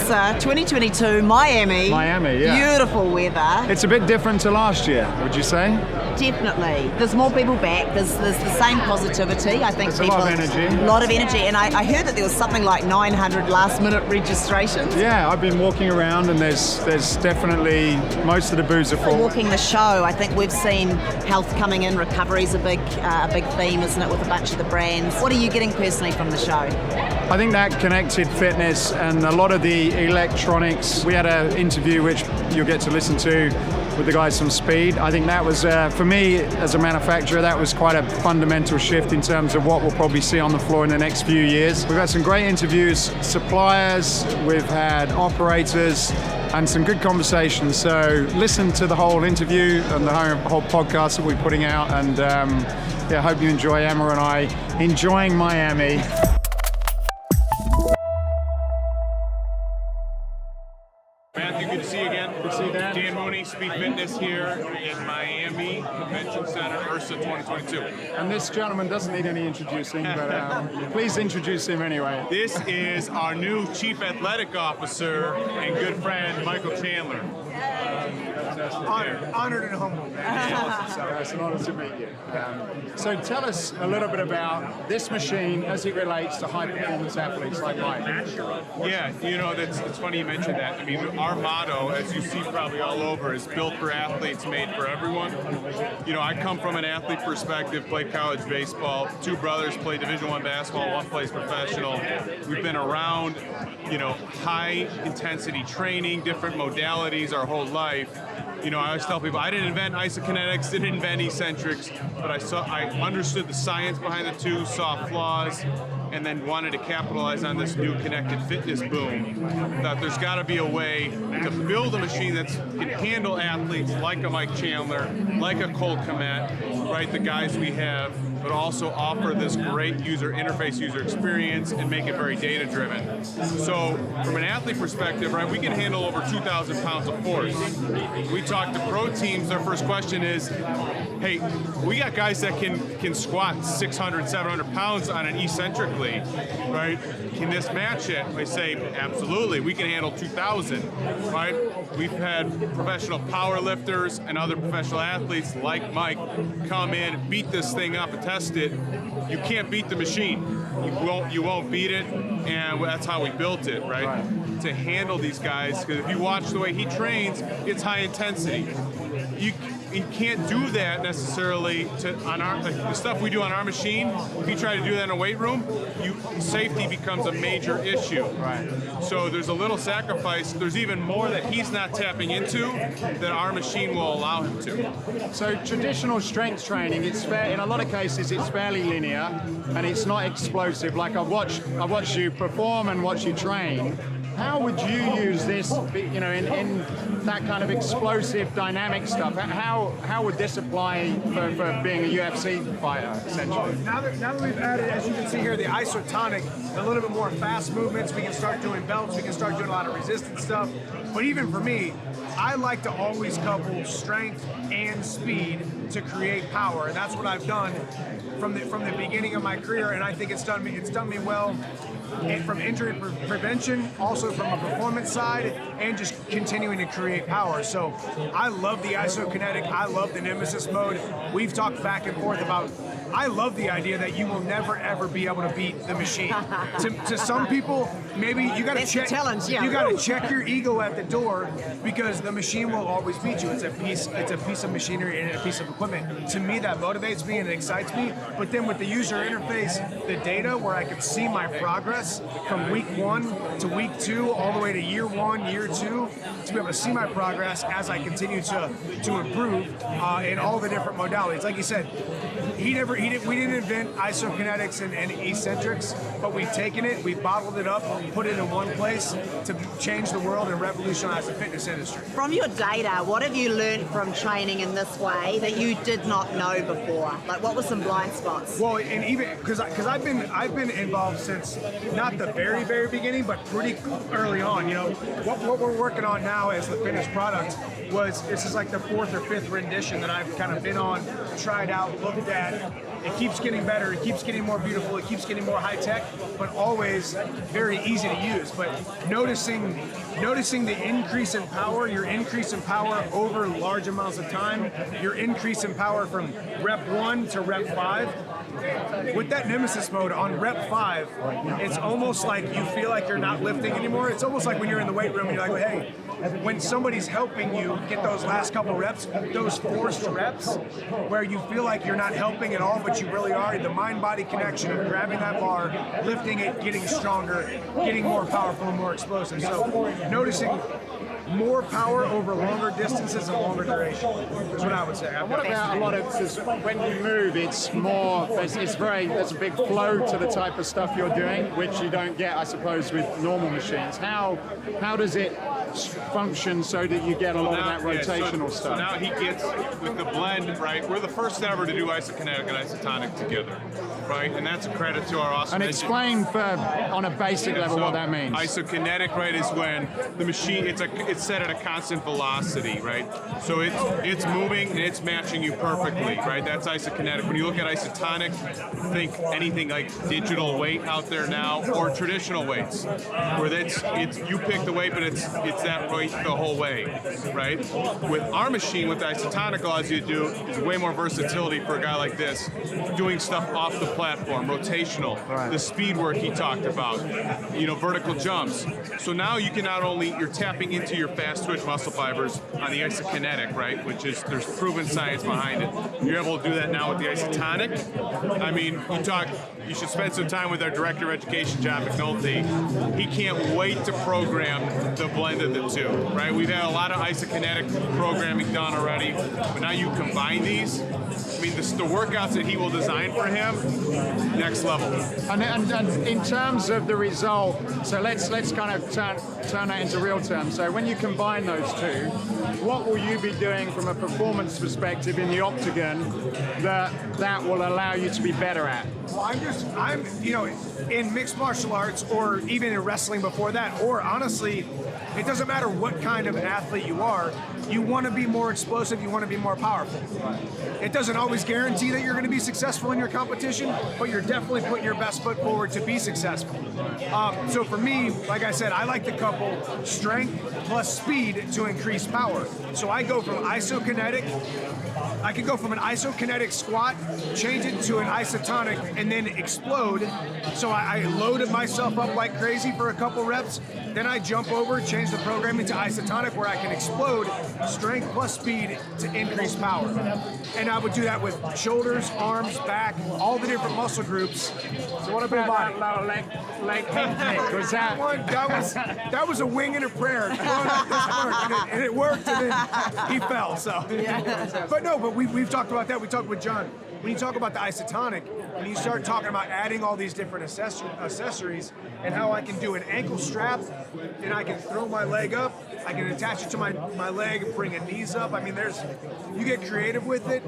LITEBOXER 2022, Miami. Miami, yeah. Beautiful weather. It's a bit different to last year, would you say? Definitely. There's more people back. There's the same positivity. I think there's a lot of energy. A lot of energy. And I heard that there was something like 900 last-minute registrations. Yeah, I've been walking around and there's definitely, most of the booths are full. Walking the show, I think we've seen health coming in. Recovery's a big theme, isn't it, with a bunch of the brands. What are you getting personally from the show? I think that connected fitness and a lot of the electronics. We had an interview which you'll get to listen to with the guys from Speede. I think that was, for me as a manufacturer, that was quite a fundamental shift in terms of what we'll probably see on the floor in the next few years. We've had some great interviews, suppliers, we've had operators, and some good conversations. So listen to the whole interview and the whole podcast that we're putting out, and yeah, I hope you enjoy Emma and I enjoying Miami. Matthew, good to see you again. Good to see you, Dan. Dan Mooney, Speed Fitness here in Miami Convention Center, IHRSA 2022. And this gentleman doesn't need any introducing, but please introduce him anyway. This is our new Chief Athletic Officer and good friend, Michael Chandler. Honored and humbled. It's an honor to meet you. So tell us a little bit about this machine as it relates to high-performance athletes like Mike. Yeah, you know, it's funny you mentioned that. I mean, our motto, as you see probably all over, is built for athletes, made for everyone. You know, I come from an athlete perspective, played college baseball. Two brothers play Division I basketball, one plays professional. We've been around, you know, high-intensity training, different modalities our whole life. You know, I always tell people I didn't invent isokinetics, didn't invent eccentrics, but I understood the science behind the two, saw flaws, and then wanted to capitalize on this new connected fitness boom. That there's got to be a way to build a machine that can handle athletes like a Mike Chandler, like a Colt Komet, right? The guys we have, but also offer this great user interface, user experience, and make it very data-driven. So, from an athlete perspective, right, we can handle over 2,000 pounds of force. We talk to pro teams, their first question is, hey, we got guys that can squat 600, 700 pounds on an eccentrically, right? Can this match it? They say, absolutely, we can handle 2,000, right? We've had professional power lifters and other professional athletes like Mike come in, beat this thing up and test it. You can't beat the machine. You won't beat it, and that's how we built it, right? To handle these guys, because if you watch the way he trains, it's high intensity. You can't do that necessarily on the stuff we do on our machine. If you try to do that in a weight room, safety becomes a major issue. Right. So there's a little sacrifice. There's even more that he's not tapping into that our machine will allow him to. So traditional strength training, in a lot of cases, it's fairly linear and it's not explosive. Like I've watched you perform and watch you train. How would you use this, you know, in that kind of explosive, dynamic stuff? How would this apply for being a UFC fighter, essentially? Now that we've added, as you can see here, the isotonic, a little bit more fast movements, we can start doing belts, we can start doing a lot of resistance stuff. But even for me, I like to always couple strength and speed to create power, and that's what I've done from the beginning of my career, and I think it's done me well. And from injury prevention, also from a performance side, and just continuing to create power. So I love the isokinetic, I love the nemesis mode. We've talked back and forth about, I love the idea that you will never ever be able to beat the machine. To some people, maybe you got to check. You got to check your ego at the door, because the machine will always beat you. It's a piece of machinery and a piece of equipment. To me, that motivates me and it excites me. But then with the user interface, the data where I can see my progress from week 1 to week 2, all the way to year 1, year 2, to be able to see my progress as I continue to improve in all the different modalities. Like you said, we didn't invent isokinetics and eccentrics, but we've taken it, we've bottled it up, put it in one place to change the world and revolutionize the fitness industry. From your data, what have you learned from training in this way that you did not know before? Like, what were some blind spots? Well, and even because I've been involved since not the very, very beginning, but pretty early on. You know, what we're working on now as the finished product this is like the 4th or 5th rendition that I've kind of been on, tried out, looked at, It keeps getting better, it keeps getting more beautiful, it keeps getting more high tech, but always very easy to use. But noticing the increase in power, your increase in power over large amounts of time, your increase in power from rep 1 to rep 5. With that Nemesis mode on rep 5, it's almost like you feel like you're not lifting anymore. It's almost like when you're in the weight room and you're like, hey, when somebody's helping you get those last couple reps, those forced reps where you feel like you're not helping at all, but you really are, the mind-body connection of grabbing that bar, lifting it, getting stronger, getting more powerful and more explosive. So noticing more power over longer distances and longer duration is what I would say. What about a lot of, because when you move, it's more, there's a big flow to the type of stuff you're doing, which you don't get, I suppose, with normal machines. How does it function so that you get a lot of that rotational stuff? So now he gets, with the blend, right, we're the first ever to do isokinetic and isotonic together, right? And that's a credit to our awesome And explain on a basic level what that means. Isokinetic, right, is when the machine, it's set at a constant velocity, right? So it's moving and it's matching you perfectly, right? That's isokinetic. When you look at isotonic, think anything like digital weight out there now or traditional weights, where it's you pick the weight, but it's that weight the whole way, right? With our machine, what the isotonic allows you to do is way more versatility for a guy like this, doing stuff off the platform, rotational, the speed work he talked about, vertical jumps. So now you can not only, you're tapping into your fast twitch muscle fibers on the isokinetic, right, which is, there's proven science behind it. You're able to do that now with the isotonic. I mean, you should spend some time with our director of education, John McNulty. He can't wait to program the blend of the two, right? We've had a lot of isokinetic programming done already, but now you combine these. I mean, the workouts that he will design for him, next level. And in terms of the result, so let's kind of turn that into real terms. So when you combine those two, what will you be doing from a performance perspective in the octagon that will allow you to be better at? Well, I'm in mixed martial arts or even in wrestling before that, or honestly, it doesn't matter what kind of athlete you are, you want to be more explosive, you want to be more powerful. It doesn't always guarantee that you're going to be successful in your competition, but you're definitely putting your best foot forward to be successful. So for me, like I said, I like to couple strength plus speed to increase power. So I go from I could go from an isokinetic squat, change it to an isotonic, and then explode. So I loaded myself up like crazy for a couple reps. Then I jump over, change the programming to isotonic where I can explode strength plus speed to increase power. And I would do that with shoulders, arms, back, all the different muscle groups. So what about that leg kick? Was that was a wing and a prayer. And it worked, and then he fell. So, but we've talked about that. We talked with John. When you talk about the isotonic, when you start talking about adding all these different accessories and how I can do an ankle strap and I can throw my leg up, I can attach it to my leg and bring a knees up. I mean, you get creative with it.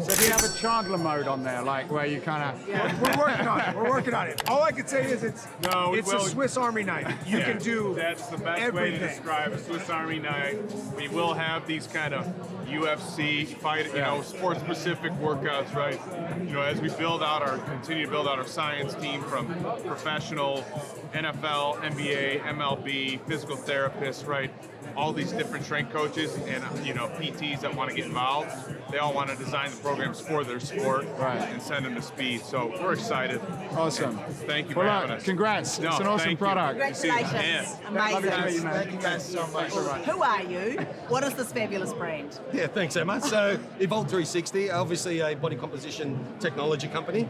So do you have a Chandler mode on there, like where you kind of... We're working on it. We're working on it. All I can say is it's a Swiss Army knife. You can do That's the best everything. way to describe a Swiss Army knife. We will have these kind of UFC fight, sport-specific workouts, right? As we continue to build out our science team from professional, NFL, NBA, MLB, physical therapists, right? All these different strength coaches and PTs that want to get involved. They all want to design the programs for their sport and send them to Speede. So we're excited. Awesome. And thank you for having us. Congrats. It's an awesome product. Congratulations. Amazing. Thank you guys so much. Who are you? What is this fabulous brand? Yeah, thanks, Emma. So, Evolt 360, obviously a body composition technology company.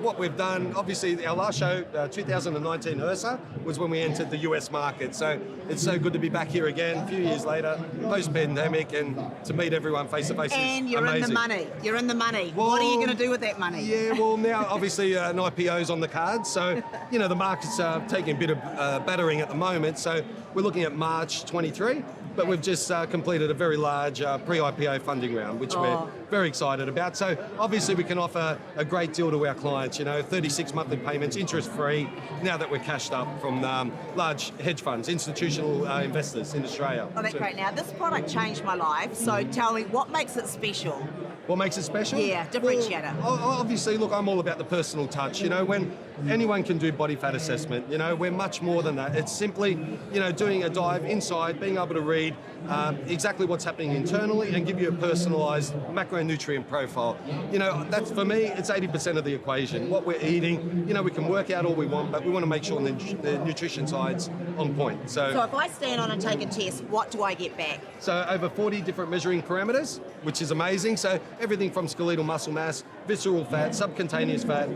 What we've done, obviously, our last show, 2019 IHRSA, was when we entered the US market. So, it's so good to be back here again, a few years later, post-pandemic, and to meet everyone face-to-face is And you're amazing. in the money. You're in the money. Well, what are you going to do with that money? Yeah, well, now, obviously, an IPO's on the cards. So, the market's taking a bit of battering at the moment. So, we're looking at March 23. But we've just completed a very large pre-IPO funding round, which we're very excited about. So obviously we can offer a great deal to our clients, 36 monthly payments, interest-free, now that we're cashed up from large hedge funds, institutional investors in Australia. Oh, that's great. Now, this product changed my life, so tell me, what makes it special? What makes it special? Yeah, differentiator. Well, obviously, look, I'm all about the personal touch. You know, when anyone can do body fat assessment, you know, we're much more than that. It's simply, you know, doing a dive inside, being able to read exactly what's happening internally and give you a personalised macronutrient profile. You know, that's, for me, it's 80% of the equation. What we're eating, you know, we can work out all we want, but we want to make sure the nutrition side's on point. So if I stand on and take a test, what do I get back? So over 40 different measuring parameters, which is amazing. So everything from skeletal muscle mass, visceral fat, subcutaneous fat,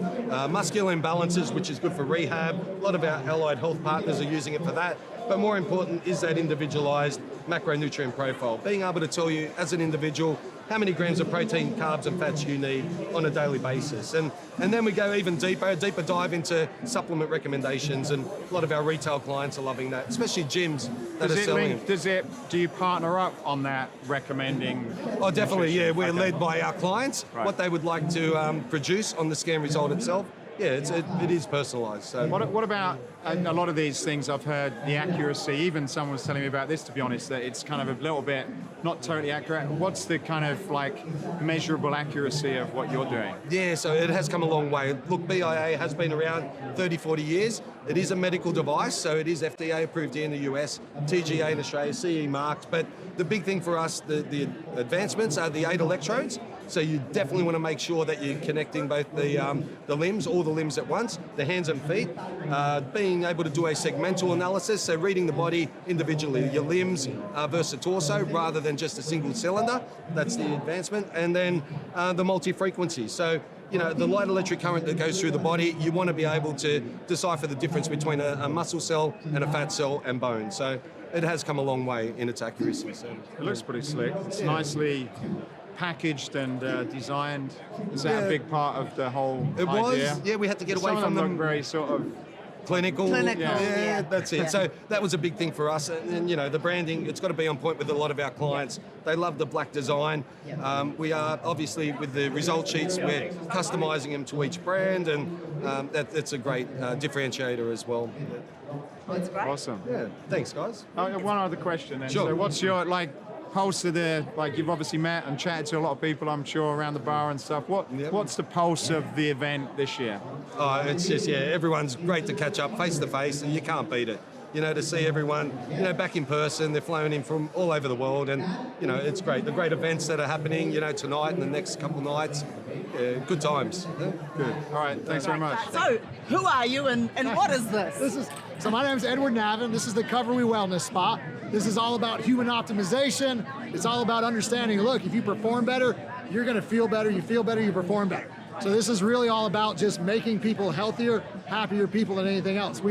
muscular imbalances, which is good for rehab. A lot of our allied health partners are using it for that. But more important is that individualized macronutrient profile, being able to tell you as an individual how many grams of protein, carbs and fats you need on a daily basis. And then we go even deeper, a deeper dive into supplement recommendations, and a lot of our retail clients are loving that, especially gyms that are selling them. Do you partner up on that recommending? Oh, definitely, nutrition? yeah. We're Okay. led by our clients, what they would like to produce on the scan result itself. Yeah, it is personalised. So What about a lot of these things? I've heard the accuracy, even someone was telling me about this, to be honest, that it's kind of a little bit not totally accurate. What's the kind of like measurable accuracy of what you're doing? yeah, so it has come a long way. Look, BIA has been around 30, 40 years. It is a medical device, so it is FDA approved here in the US, TGA in Australia, CE marked. But the big thing for us, the advancements are the 8 electrodes. So you definitely want to make sure that you're connecting both the limbs, all the limbs at once, the hands and feet, being able to do a segmental analysis, so reading the body individually, your limbs versus the torso, rather than just a single cylinder. That's the advancement. And then the multi-frequency. So, you know, the light electric current that goes through the body, you want to be able to decipher the difference between a muscle cell and a fat cell and bone. So it has come a long way in its accuracy. So It looks pretty slick. It's nicely packaged and designed. Is that a big part of the whole it idea? was, yeah, we had to get away Some from of them them. look very sort of Clinical, Yeah. that's it. So that was a big thing for us, and you know, the branding, it's got to be on point with a lot of our clients. They love the black design. We are obviously, with the result sheets, we're customizing them to each brand, and that's a great differentiator as well. That's great. awesome. Yeah, thanks guys. One other question then. Sure. So what's your pulse of the, you've obviously met and chatted to a lot of people, I'm sure, around the bar and stuff. What's the pulse of the event this year? Oh, it's just, everyone's great to catch up face to face, and you can't beat it. You know, to see everyone, you know, back in person. They're flown in from all over the world, and you know, it's great. The great events that are happening, you know, tonight and the next couple of nights, good times. Yeah. Good. All right, thanks very much. So, who are you and what is this? So my name is Edward Navan. This is the Covery Wellness Spa. This is all about human optimization. It's all about understanding, look, if you perform better, you're gonna feel better, you perform better. So this is really all about just making people healthier, happier people than anything else.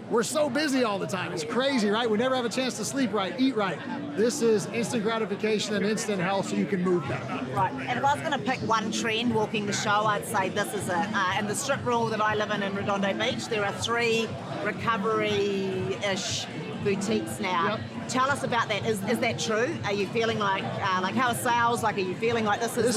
We're so busy all the time. It's crazy, right? We never have a chance to sleep right, eat right. This is instant gratification and instant health so you can move better. Right, and if I was going to pick one trend walking the show, I'd say this is it. In the strip rule that I live in Redondo Beach, there are 3 recovery-ish boutiques now. Yep. Tell us about that. Is that true? Are you feeling like how are sales? Are you feeling like this is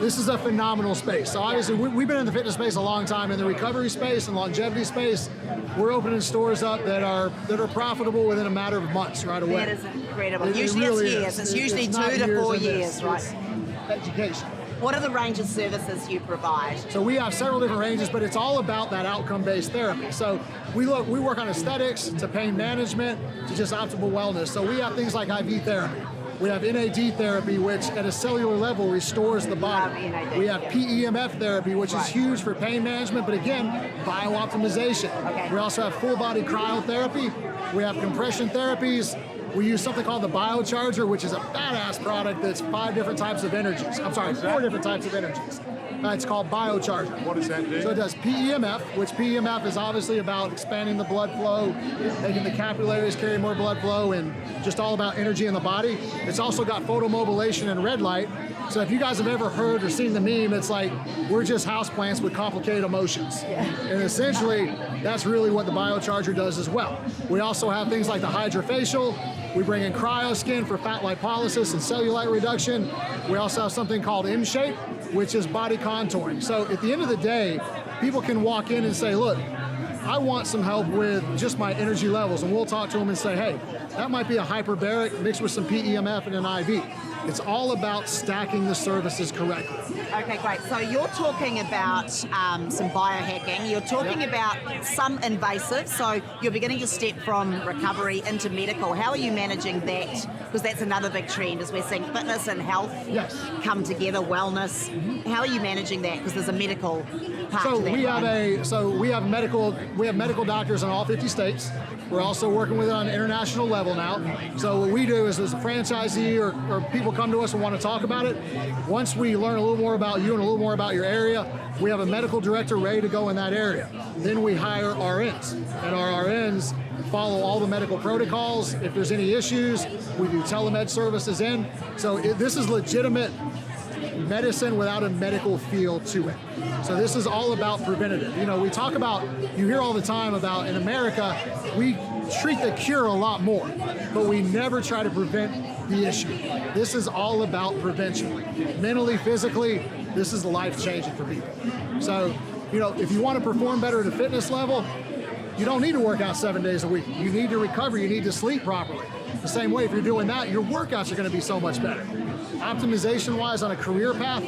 This is a phenomenal space. So obviously we've been in the fitness space a long time. In the recovery space and longevity space, we're opening stores up that are profitable within a matter of months, right away. That is incredible. It Usually really it's years. is. It's usually not 2 to years 4 in years, this. right? It's education. What are the range of services you provide? So we have several different ranges, but it's all about that outcome-based therapy. So we work on aesthetics to pain management to just optimal wellness. So we have things like IV therapy. We have NAD therapy, which at a cellular level restores the body. We have PEMF therapy, which is huge for pain management, but again, biooptimization. Okay. We also have full body cryotherapy. We have compression therapies. We use something called the Biocharger, which is a badass product that's 4 different types of energies. It's called Biocharger. What does that do? So it does PEMF, which PEMF is obviously about expanding the blood flow, making the capillaries carry more blood flow, and just all about energy in the body. It's also got photomodulation and red light. So if you guys have ever heard or seen the meme, it's like we're just houseplants with complicated emotions. And essentially, that's really what the Biocharger does as well. We also have things like the Hydrofacial. We bring in cryoskin for fat lipolysis and cellulite reduction. We also have something called M-Shape, which is body contouring. So at the end of the day, people can walk in and say, look, I want some help with just my energy levels, and we'll talk to them and say, hey, that might be a hyperbaric mixed with some PEMF and an IV. It's all about stacking the services correctly. Okay, great. So you're talking about some biohacking. You're talking about some invasive. So you're beginning to step from recovery into medical. How are you managing that? Because that's another big trend, as we're seeing fitness and health come together, wellness. How are you managing that? Because there's a medical part to that. We have medical doctors in all 50 states. We're also working with it on an international level now. So what we do is, as a franchisee or people come to us and want to talk about it, once we learn a little more about you and a little more about your area, we have a medical director ready to go in that area. Then we hire RNs, and our RNs follow all the medical protocols. If there's any issues, we do telemed services in. So this is legitimate medicine without a medical feel to it. So this is all about preventative. You know, we talk about, you hear all the time about, in America, we treat the cure a lot more, but we never try to prevent the issue. This is all about prevention. Mentally, physically, this is life-changing for people. So, you know, if you want to perform better at a fitness level, you don't need to work out 7 days a week. You need to recover, you need to sleep properly. The same way, if you're doing that, your workouts are going to be so much better. Optimization-wise on a career path,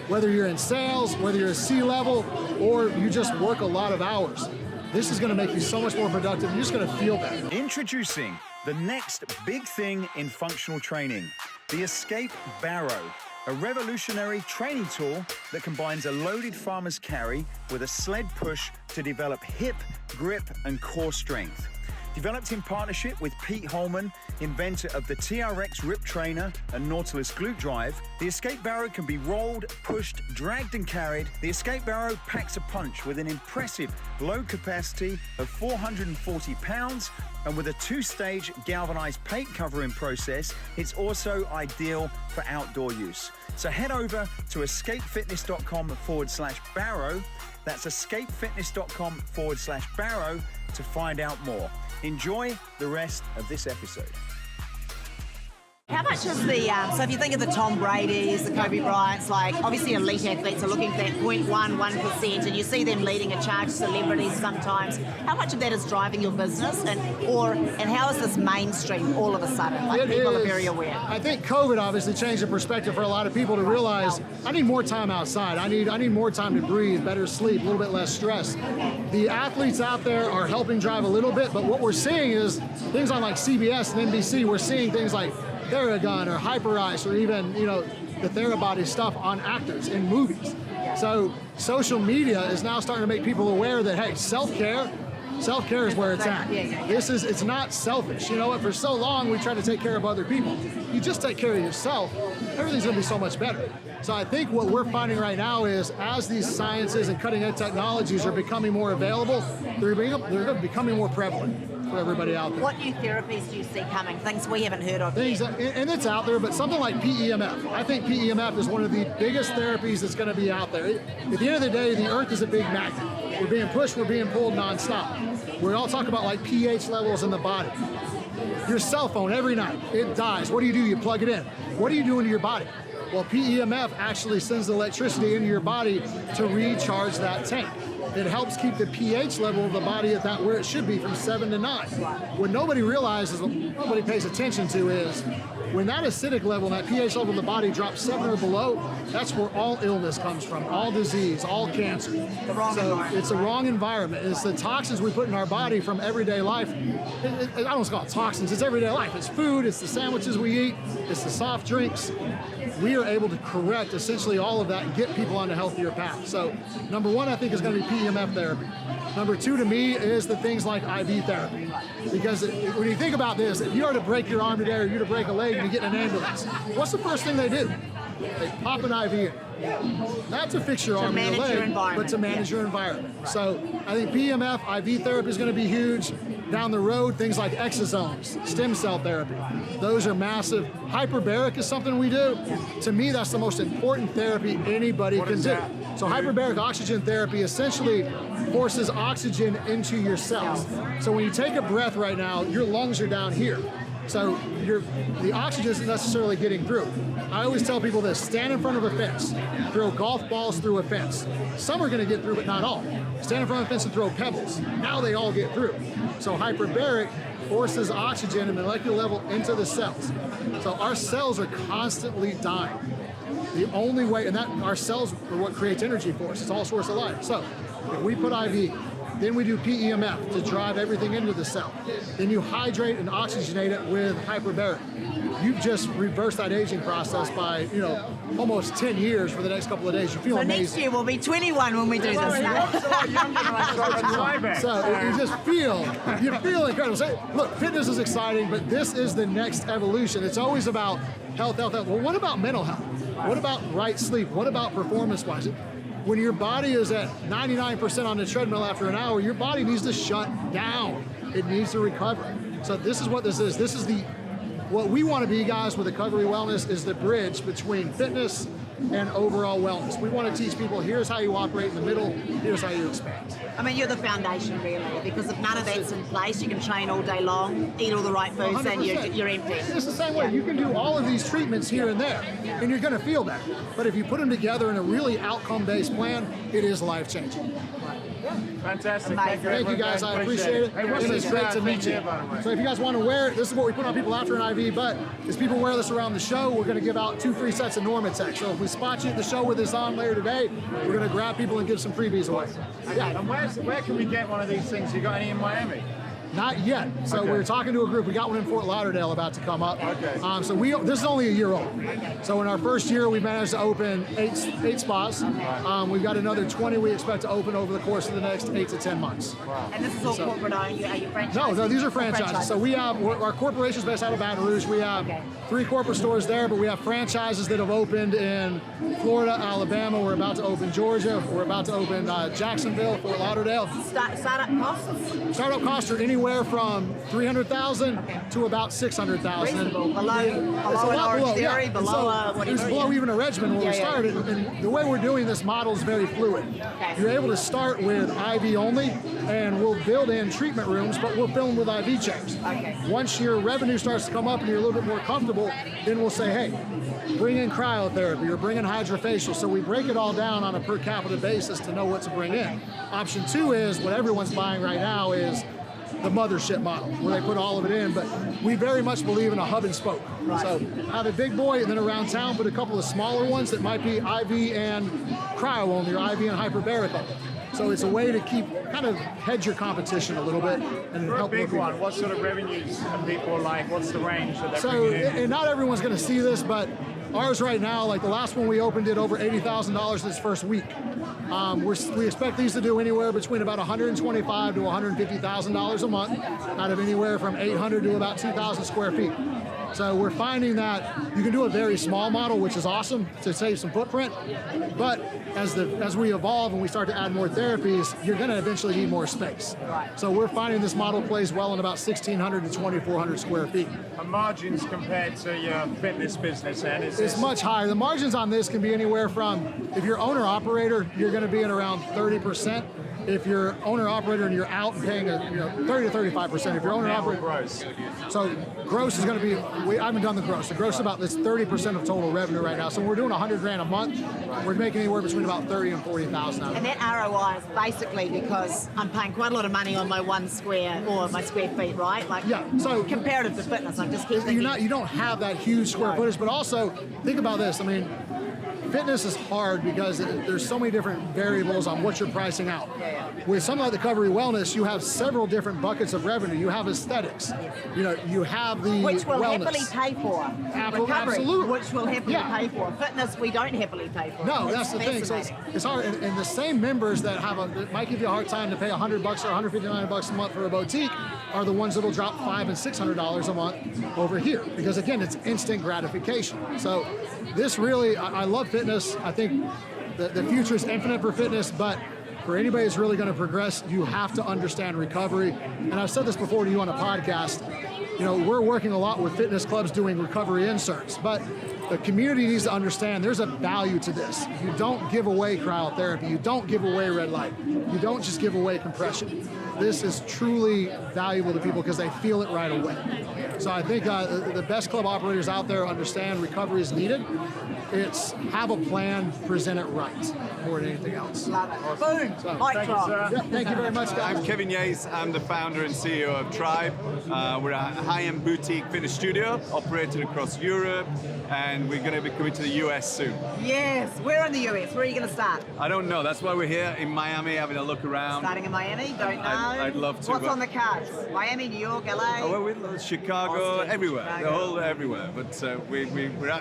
whether you're in sales, whether you're a C-level, or you just work a lot of hours, this is going to make you so much more productive. You're just going to feel better. Introducing the next big thing in functional training, the Escape Barrow, a revolutionary training tool that combines a loaded farmer's carry with a sled push to develop hip, grip, and core strength. Developed in partnership with Pete Holman, inventor of the TRX Rip Trainer and Nautilus Glute Drive, the Escape Barrow can be rolled, pushed, dragged and carried. The Escape Barrow packs a punch with an impressive load capacity of 440 pounds, and with a two-stage galvanized paint covering process, it's also ideal for outdoor use. So head over to escapefitness.com/barrow. That's escapefitness.com/barrow to find out more. Enjoy the rest of this episode. How much is the, so if you think of the Tom Brady's, the Kobe Bryant's, like obviously elite athletes are looking for that 0.1%, and you see them leading a charge, celebrities sometimes. How much of that is driving your business, and how is this mainstream all of a sudden? Like people are very aware. I think COVID obviously changed the perspective for a lot of people to realize, I need more time outside. I need more time to breathe, better sleep, a little bit less stress. The athletes out there are helping drive a little bit, but what we're seeing is things on like CBS and NBC, we're seeing things like Theragun or HyperIce or even, you know, the Therabody stuff on actors in movies. So social media is now starting to make people aware that, hey, self-care is where it's at. It's not selfish. You know what, for so long we try to take care of other people. You just take care of yourself, everything's gonna be so much better. So I think what we're finding right now is, as these sciences and cutting edge technologies are becoming more available, they're becoming more prevalent for everybody out there. What new therapies do you see coming? Things we haven't heard of yet? And it's out there, but something like PEMF. I think PEMF is one of the biggest therapies that's going to be out there. At the end of the day, the Earth is a big magnet. We're being pushed, we're being pulled nonstop. We all talk about like pH levels in the body. Your cell phone every night, it dies. What do? You plug it in. What are you doing to your body? Well, PEMF actually sends the electricity into your body to recharge that tank. It helps keep the pH level of the body at that where it should be, from 7 to 9. What nobody realizes, what nobody pays attention to, is when that acidic level, that pH level of the body drops 7 or below, that's where all illness comes from, all disease, all cancer. It's the wrong environment. It's the toxins we put in our body from everyday life. I don't call it toxins, it's everyday life. It's food, it's the sandwiches we eat, it's the soft drinks. We are able to correct essentially all of that and get people on a healthier path. So number one, I think, is going to be PEMF therapy. Number two, to me, is the things like IV therapy. Because when you think about this, if you are to break your arm today or you're to break a leg and you get in an ambulance, what's the first thing they do? They pop an IV in. Not to fix your arm or your leg, but to manage your environment. So I think PEMF, IV therapy is going to be huge. Down the road, things like exosomes, stem cell therapy. Those are massive. Hyperbaric is something we do. To me, that's the most important therapy anybody can do. So hyperbaric oxygen therapy essentially forces oxygen into your cells. So when you take a breath right now, your lungs are down here. So the oxygen isn't necessarily getting through. I always tell people this: stand in front of a fence, throw golf balls through a fence. Some are going to get through, but not all. Stand in front of a fence and throw pebbles. Now they all get through. So hyperbaric forces oxygen at molecular level into the cells. So our cells are constantly dying. The only way, and that our cells are what creates energy for us. It's all source of life. So if we put IV, then we do PEMF to drive everything into the cell. Then you hydrate and oxygenate it with hyperbaric. You've just reversed that aging process by, almost 10 years for the next couple of days. You feel So amazing. next year we'll be 21 when we do this now. So you just feel incredible. So, look, fitness is exciting, but this is the next evolution. It's always about health. Well, what about mental health? What about right sleep? What about performance-wise? When your body is at 99% on the treadmill after an hour, your body needs to shut down. It needs to recover. So this is what this is. This is what we want to be, guys, with the Covery Wellness is the bridge between fitness and overall wellness. We want to teach people, here's how you operate in the middle, here's how you expand. I mean, you're the foundation, really, because if none of that's in place, you can train all day long, eat all the right foods, and you're empty. It's the same way. You can do all of these treatments here and there, and you're going to feel better. But if you put them together in a really outcome-based plan, it is life-changing. Fantastic. Amazing. Thank you, guys. I appreciate it. It was great to meet you. So if you guys want to wear it, this is what we put on people after an IV, but as people wear this around the show, we're going to give out 2 free sets of Normatec. So if we spot you at the show with this on later today, we're going to grab people and give some freebies away. Yeah. And where can we get one of these things? You got any in Miami? Not yet. So Okay. we're talking to a group. We got one in Fort Lauderdale about to come up. Okay. So this is only a year old. So in our first year, we managed to open eight spas. We've got another 20 we expect to open over the course of the next 8 to 10 months. And this is all corporate owned. Are you franchising? No, these are franchises. So we have our corporation's based out of Baton Rouge. We have 3 corporate stores there, but we have franchises that have opened in Florida, Alabama. We're about to open Georgia. We're about to open Jacksonville, Fort Lauderdale. Startup costs? Startup costs are anywhere from $300,000 to about $600,000. Reasonable. Below It's a an lot Orange below, Theory, yeah. below So it was whatever. below even a regimen when we Yeah, yeah. started. And the way we're doing this model is very fluid. Okay. You're able to start with IV only, and we'll build in treatment rooms, but we'll fill them with IV chairs. Okay. Once your revenue starts to come up and you're a little bit more comfortable, then we'll say, hey, bring in cryotherapy or bring in hydrofacial. So we break it all down on a per capita basis to know what to bring in. Option 2 is what everyone's buying right now is the mothership model, where they put all of it in, but we very much believe in a hub and spoke. So have a big boy, and then around town put a couple of smaller ones that might be IV and cryo only, or IV and hyperbaric only. So it's a way to kind of hedge your competition a little bit and For a help big people. one, what sort of revenues are people like? What's the range that they're So, bringing in? and not everyone's going to see this, but ours right now, like the last one we opened, did over $80,000 this first week. We expect these to do anywhere between about $125,000 to $150,000 a month, out of anywhere from 800 to about 2,000 square feet. So we're finding that you can do a very small model, which is awesome to save some footprint. But as we evolve and we start to add more therapies, you're going to eventually need more space. So we're finding this model plays well in about 1,600 to 2,400 square feet. And margins compared to your fitness business, and It's much higher. The margins on this can be anywhere from, if you're owner-operator, you're going to be at around 30%. If you're owner-operator and you're out and paying 30 to 35%. If you're owner-operator, gross. so gross is going to be, I haven't done the gross. The gross is about, it's 30% of total revenue right now. So we're doing $100,000 a month. We're making anywhere between about 30 and 40,000 out of And it. that ROI is basically because I'm paying quite a lot of money on my my square feet, right? Like, Yeah, so- comparative to fitness, I just keep thinking. You don't have that huge square footage, but also think about this. I mean, fitness is hard because there's so many different variables on what you're pricing out. With something like the Covery Wellness, you have several different buckets of revenue. You have aesthetics. You have the Which will wellness. happily pay for. Recovery, absolutely. which will happily Yeah. pay for. Fitness, we don't happily pay for. No, It's that's the thing. So fascinating. it's hard, and the same members that that might give you a hard time to pay $100 or $159 a month for a boutique are the ones that'll drop $500 and $600 a month over here, because again, it's instant gratification. So this really, I love fitness. I think the future is infinite for fitness, but for anybody that's really going to progress, you have to understand recovery. And I've said this before to you on a podcast. We're working a lot with fitness clubs doing recovery inserts, but the community needs to understand there's a value to this. You don't give away cryotherapy. You don't give away red light. You don't just give away compression. This is truly valuable to people because they feel it right away. So I think the best club operators out there understand recovery is needed. It's have a plan, present it right, more than anything else. Love it. Boom. So, Mic drop. Yeah, thank you very much, guys. I'm Kevin Yates. I'm the founder and CEO of Tribe. We're a high-end boutique fitness studio operating across Europe, and we're going to be coming to the US soon. Yes. Where in the US? Where are you going to start? I don't know. That's why we're here in Miami having a look around. Starting in Miami? Don't know. I'd love to. What's on the cards? Miami, New York, LA? Oh, well, we love Chicago, Austin, everywhere, Chicago. the whole everywhere. But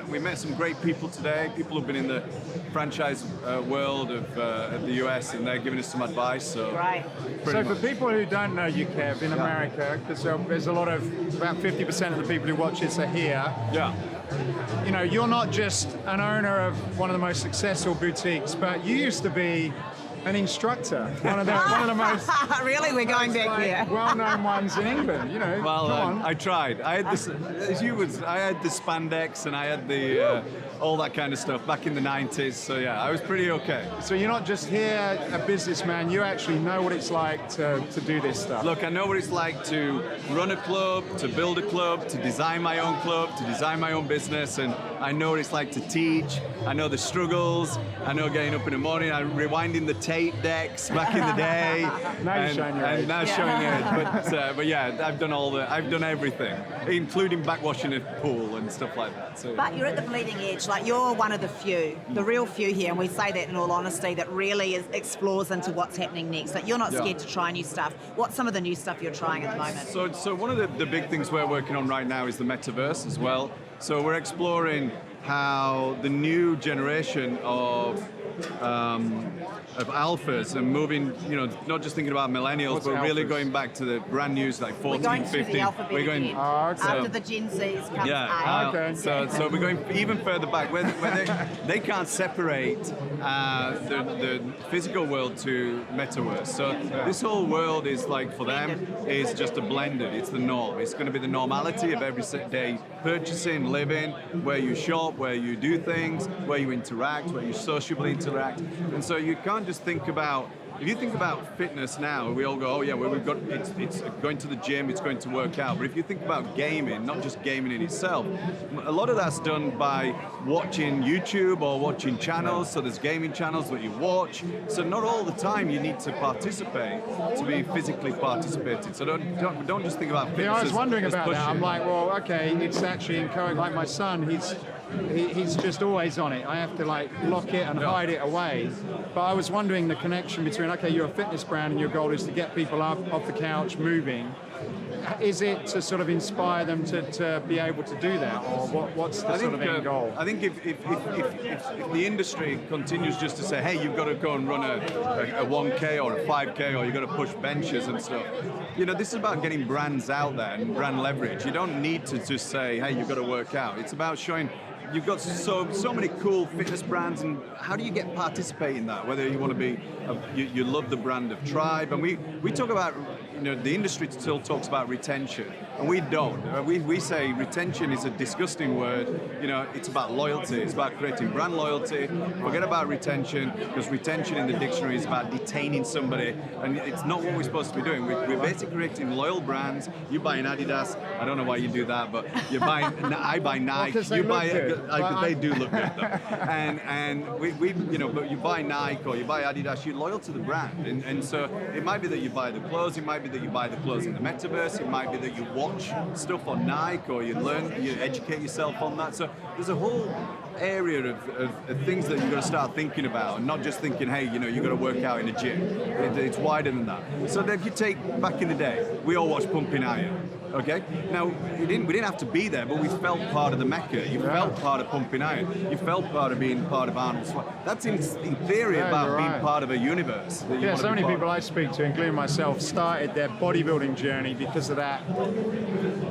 we met some great people today. People who've been in the franchise world of the US, and they're giving us some advice. So, Right. So for people who don't know you, Kev, in America, because there's a lot of, about 50% of the people who watch this are here. Yeah. You know, you're not just an owner of one of the most successful boutiques, but you used to be an instructor, one of the most Really? We're going back here. well-known ones in England. You know, Well, come on. I tried. I had this, as you would, I had the spandex and I had the all that kind of stuff back in the 90s. So yeah, I was pretty okay. So you're not just here a businessman, you actually know what it's like to do this stuff. Look, I know what it's like to run a club, to build a club, to design my own club, to design my own business, and I know what it's like to teach. I know the struggles. I know getting up in the morning, I'm rewinding the tape decks back in the day. Now you're showing your age. And now showing age. But yeah, I've done everything, including backwashing a pool and stuff like that. So. But you're at the bleeding edge. Like, you're one of the few, the real few here, and we say that in all honesty, that really explores into what's happening next. Like, you're not scared to try new stuff. What's some of the new stuff you're trying at the moment? So one of the big things we're working on right now is the metaverse as well. So we're exploring how the new generation of alphas and moving, not just thinking about millennials, What's but really alphas? going back to the brand news like 14, We're going through 15. the alphabet again. okay. After the Gen Zs comes Yeah, A. Okay. so we're going even further back where they can't separate the physical world to metaverse. So this whole world is like, for them, is just a blended. It's the norm. It's going to be the normality of every day purchasing, living, where you shop, where you do things, where you interact, where you sociably interact. And so you can't just think about, if you think about fitness now, we all go, oh yeah, well, we've got it's going to the gym, it's going to work out. But if you think about gaming, not just gaming in itself, a lot of that's done by watching YouTube or watching channels. So there's gaming channels that you watch. So not all the time you need to participate to be physically participating. So don't just think about fitness. Yeah, I was as- wondering as about that. pushing. I'm like, well, okay, it's actually encouraged. Like my son, he's just always on it. I have to like lock it and hide it away. But I was wondering the connection between, okay, you're a fitness brand and your goal is to get people up off the couch moving. Is it to sort of inspire them to be able to do that, or what's the sort of end goal? I think if the industry continues just to say, hey, you've got to go and run a 1K or a 5K, or you've got to push benches and stuff, this is about getting brands out there and brand leverage. You don't need to just say, hey, you've got to work out. It's about showing you've got so many cool fitness brands, and how do you participate in that? Whether you want to be, you love the brand of Tribe, and we talk about, the industry still talks about retention, and we don't. We say retention is a disgusting word. It's about loyalty. It's about creating brand loyalty. Forget about retention, because retention in the dictionary is about detaining somebody, and it's not what we're supposed to be doing. We're basically creating loyal brands. You buy an Adidas. I don't know why you do that, but I buy Nike. Well, 'cause they look good. They do look good, though. and but you buy Nike or you buy Adidas, you're loyal to the brand, and so it might be that you buy the clothes, it might be that you buy the clothes in the metaverse, it might be that you watch stuff on Nike, or you educate yourself on that. So there's a whole area of things that you've got to start thinking about, and not just thinking, hey, you've got to work out in a gym. It's wider than that. So if you take back in the day, we all watched Pumping Iron. Okay. Now we didn't have to be there, but we felt part of the Mecca. You felt part of Pumping Iron. You felt part of being part of Arnold's. That's in theory about being part of a universe. That you Yeah, want to so be many part people of. I speak to, including myself, started their bodybuilding journey because of that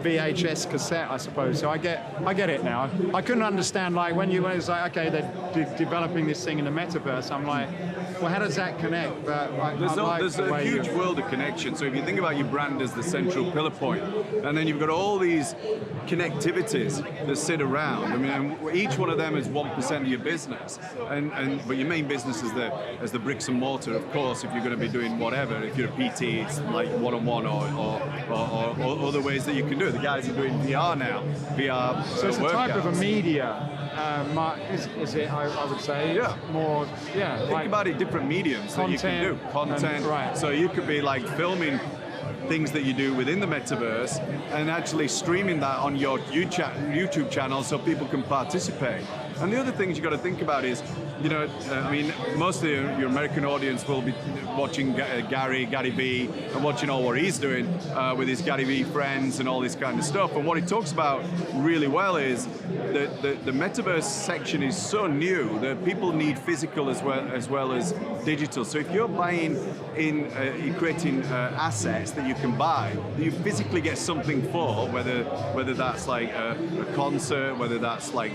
VHS cassette, I suppose. So I get it now. I couldn't understand, like, when it's like, okay, they're developing this thing in the metaverse. I'm like, well, how does that connect? But There's a huge world of connection. So if you think about your brand as the central pillar point, And then you've got all these connectivities that sit around. I mean, and each one of them is 1% of your business. But your main business is the bricks and mortar, of course, if you're going to be doing whatever. If you're a PT, it's like one-on-one or other ways that you can do it. The guys are doing VR now, VR So it's a type of a media, is it, I would say? Yeah. More, Think about it, different mediums that you can do. Content. Right. So you could be like filming things that you do within the metaverse and actually streaming that on your YouTube channel so people can participate. And the other things you got to think about is, you know, I mean, most of your American audience will be watching Gary Vee and watching all what he's doing with his Gary Vee friends and all this kind of stuff. And what he talks about really well is that the metaverse section is so new that people need physical as well as digital. So if you're buying you're creating assets that you can buy, that you physically get something for, whether that's like a concert, whether that's like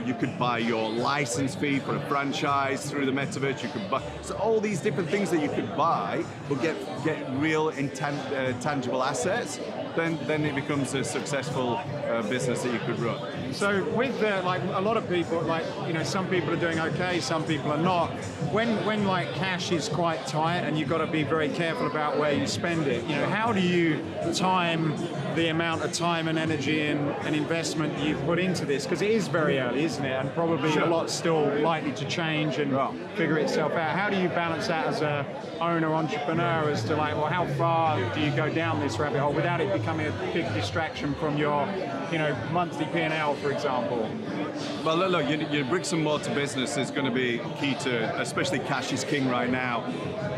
you could buy your license fee for a franchise through the metaverse. You could buy so all these different things that you could buy, but get real tangible assets. Then it becomes a successful business that you could run. So with like a lot of people, like, you know, some people are doing okay, some people are not. When like cash is quite tight and you've got to be very careful about where you spend it, you know, how do you time the amount of time and energy and investment you put into this? Because it is very early, isn't it? And probably a lot still likely to change and figure itself out. How do you balance that as a owner, entrepreneur, as to like, well, how far do you go down this rabbit hole without it becoming a big distraction from your, you know, monthly P&L, for example? Well, look, your bricks and mortar business is going to be key to, especially cash is king right now.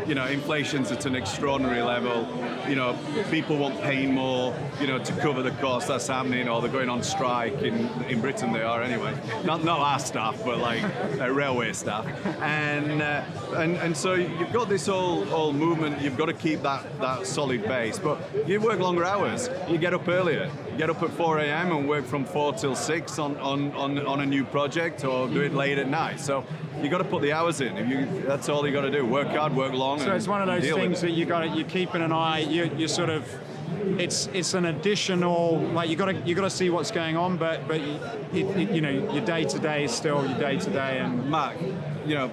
You know, inflation's at an extraordinary level. You know, people want paying more, you know, to cover the cost. That's happening, or they're going on strike in Britain. They are anyway. Not our staff, but like railway staff. And so you've got this whole movement. You've got to keep that solid base. But you work longer hours. You get up earlier. You get up at 4 a.m. and work from 4 till 6 on a new project, or do it late at night. So you got to put the hours in. That's all you got to do. Work hard, work long. So it's one of those things that you're keeping an eye. You sort of, it's an additional, like you got to see what's going on, but you know, your day to day is still your day to day. And Mark, you know,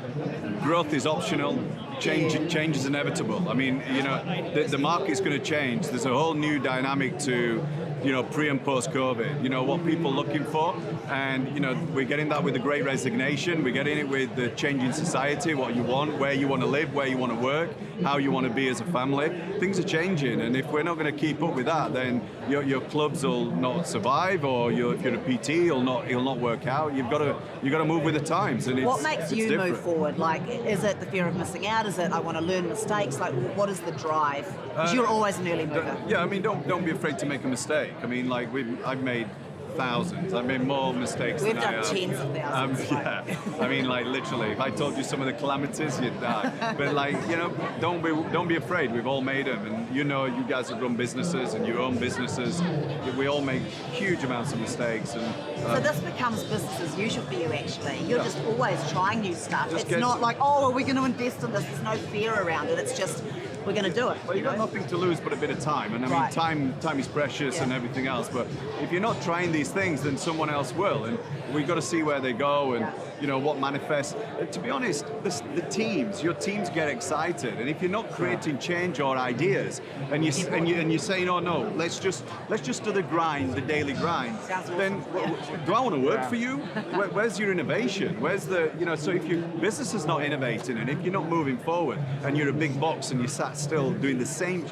growth is optional. Change is inevitable. I mean, you know, the market's going to change. There's a whole new dynamic to, you know, pre and post COVID. You know, what people are looking for, and you know, we're getting that with the Great Resignation. We're getting it with the changing society, what you want, where you want to live, where you want to work, how you want to be as a family. Things are changing, and if we're not going to keep up with that, then your clubs will not survive, or if you're a PT, it'll not work out. You've got to move with the times. And what makes you different. move forward? Like, is it the fear of missing out? Is it I want to learn mistakes? Like, what is the drive? Because you're always an early mover. Yeah, I mean, don't be afraid to make a mistake. I mean, like I've made thousands. I've made more mistakes We've than I done have. tens of thousands. Yeah, I mean, like literally, if I told you some of the calamities, you'd die. But like, you know, don't be afraid. We've all made them, and you know, you guys have run businesses and you own businesses. We all make huge amounts of mistakes. And so this becomes business as usual for you. Actually, you're just always trying new stuff. Just It's not like, oh, are we going to invest in this? There's no fear around it. It's just, we're going to do it. Well, you've got nothing to lose but a bit of time, and I mean, time is precious and everything else. But if you're not trying these things, then someone else will, and we've got to see where they go and you know what manifests. To be honest, your teams get excited, and if you're not creating change or ideas, and you're saying, oh no, let's just do the grind, the daily grind, then do I want to work for you? Where's your innovation? Where's the So if your business is not innovating, and if you're not moving forward, and you're a big box and you sat still doing the same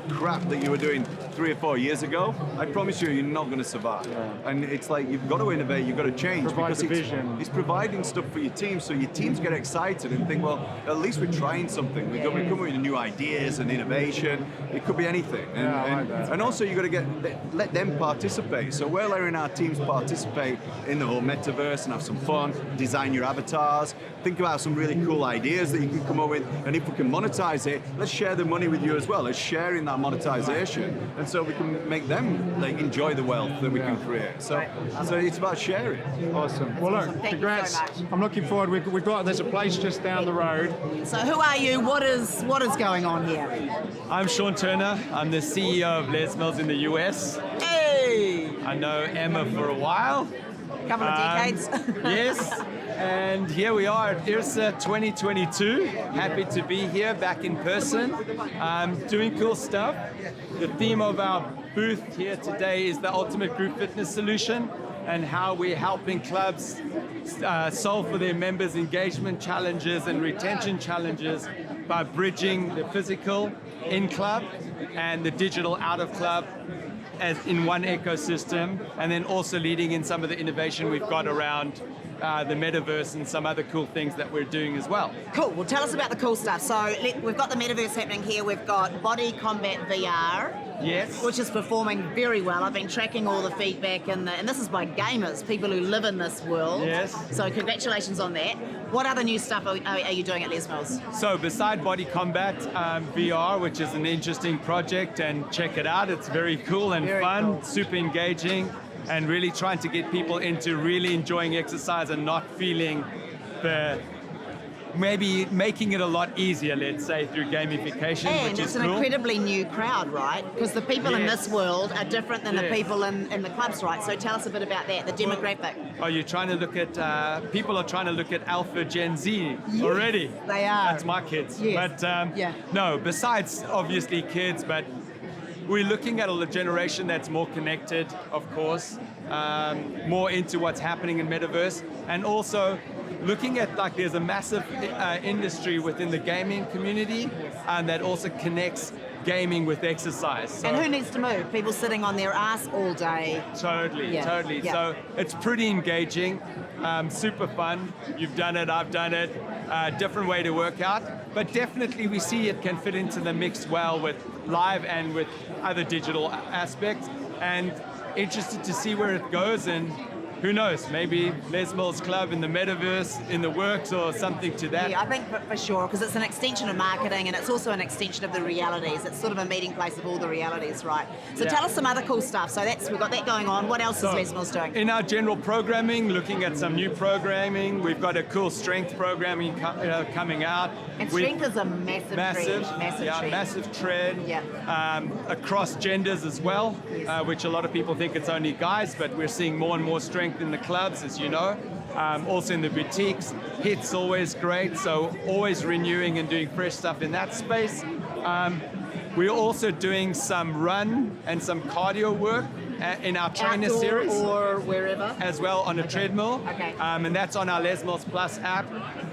crap that you were doing 3 or 4 years ago, I promise you're not going to survive. And it's like you've got to innovate, you've got to change, because it's providing stuff for your team, so your teams get excited and think, well, at least we're trying something. We're coming with new ideas and innovation. It could be anything. And also you've got to let them participate. So we're letting our teams participate in the whole metaverse and have some fun, design your avatars, think about some really cool ideas that you can come up with, and if we can monetize it, let's share the money with you as well. Let's share in that monetization, and so we can make them like enjoy the wealth that we can create. So it's about sharing. Awesome. Well, look, Thank you congrats. so much. I'm looking forward. We've got, there's a place just down the road. So who are you? What is going on here? I'm Sean Turner. I'm the CEO of Les Mills in the US. Hey! I know Emma for a while. Couple of decades. Yes. And here we are at IHRSA 2022. Happy to be here back in person, doing cool stuff. The theme of our booth here today is the ultimate group fitness solution and how we're helping clubs solve for their members' engagement challenges and retention challenges by bridging the physical in-club and the digital out-of-club as in one ecosystem, and then also leading in some of the innovation we've got around the metaverse and some other cool things that we're doing as well. Cool. Well, tell us about the cool stuff. So we've got the metaverse happening here. We've got Body Combat VR. Yes. Which is performing very well. I've been tracking all the feedback, and this is by gamers, people who live in this world. Yes. So congratulations on that. What other new stuff are you doing at Les Mills? So beside Body Combat VR, which is an interesting project, and check it out, it's very cool and Very fun, cool. super engaging, and really trying to get people into really enjoying exercise and not feeling maybe making it a lot easier, let's say, through gamification, And which it's is an cool. incredibly new crowd, right? Because the people in Yes. this world are different than the Yes. people in the clubs, right? So tell us a bit about that, the demographic. Are you trying to look at, people are trying to look at Alpha Gen Z already. They are. That's my kids. Yes. But Yeah. no, besides obviously kids, but we're looking at a generation that's more connected, of course, more into what's happening in metaverse, and also looking at like there's a massive industry within the gaming community that also connects gaming with exercise. So And who needs to move? People sitting on their ass all day. Totally, Yeah, totally. yeah. So it's pretty engaging, super fun. You've done it, I've done it. Different way to work out, but definitely we see it can fit into the mix well with live and with other digital aspects. And interested to see where it goes, and who knows, maybe Les Mills Club in the metaverse in the works or something to that. Yeah, I think for sure, because it's an extension of marketing and it's also an extension of the realities. It's sort of a meeting place of all the realities, right? So Yeah. tell us some other cool stuff. So we've got that going on. What else is So, Les Mills doing? In our general programming, looking at some new programming, we've got a cool strength programming coming out. And We've- strength is a massive trend. Massive trend. massive trend. Yeah. Across genders as well, Yes. which a lot of people think it's only guys, but we're seeing more and more strength in the clubs, as you know. Also in the boutiques. HIIT's always great, so always renewing and doing fresh stuff in that space. We're also doing some run and some cardio work in our trainer Outdoor series. or wherever. As well on a treadmill. Okay. And that's on our Les Mills Plus app.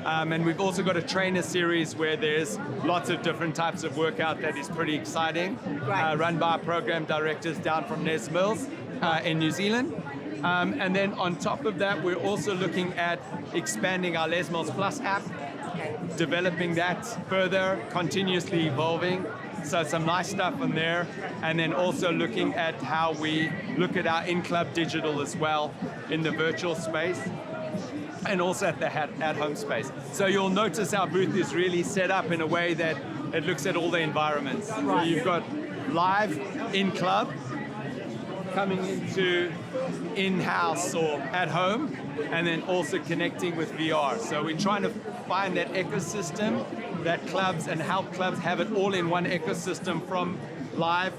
And we've also got a trainer series where there's lots of different types of workout that is pretty exciting. Right. Run by program directors down from Les Mills in New Zealand. And then on top of that, we're also looking at expanding our Les Mills Plus app, developing that further, continuously evolving. So some nice stuff on there. And then also looking at how we look at our in-club digital as well in the virtual space and also at the at-home space. So you'll notice our booth is really set up in a way that it looks at all the environments. So you've got live in-club coming into in-house or at home, and then also connecting with VR. So we're trying to find that ecosystem that clubs and help clubs have it all in one ecosystem, from live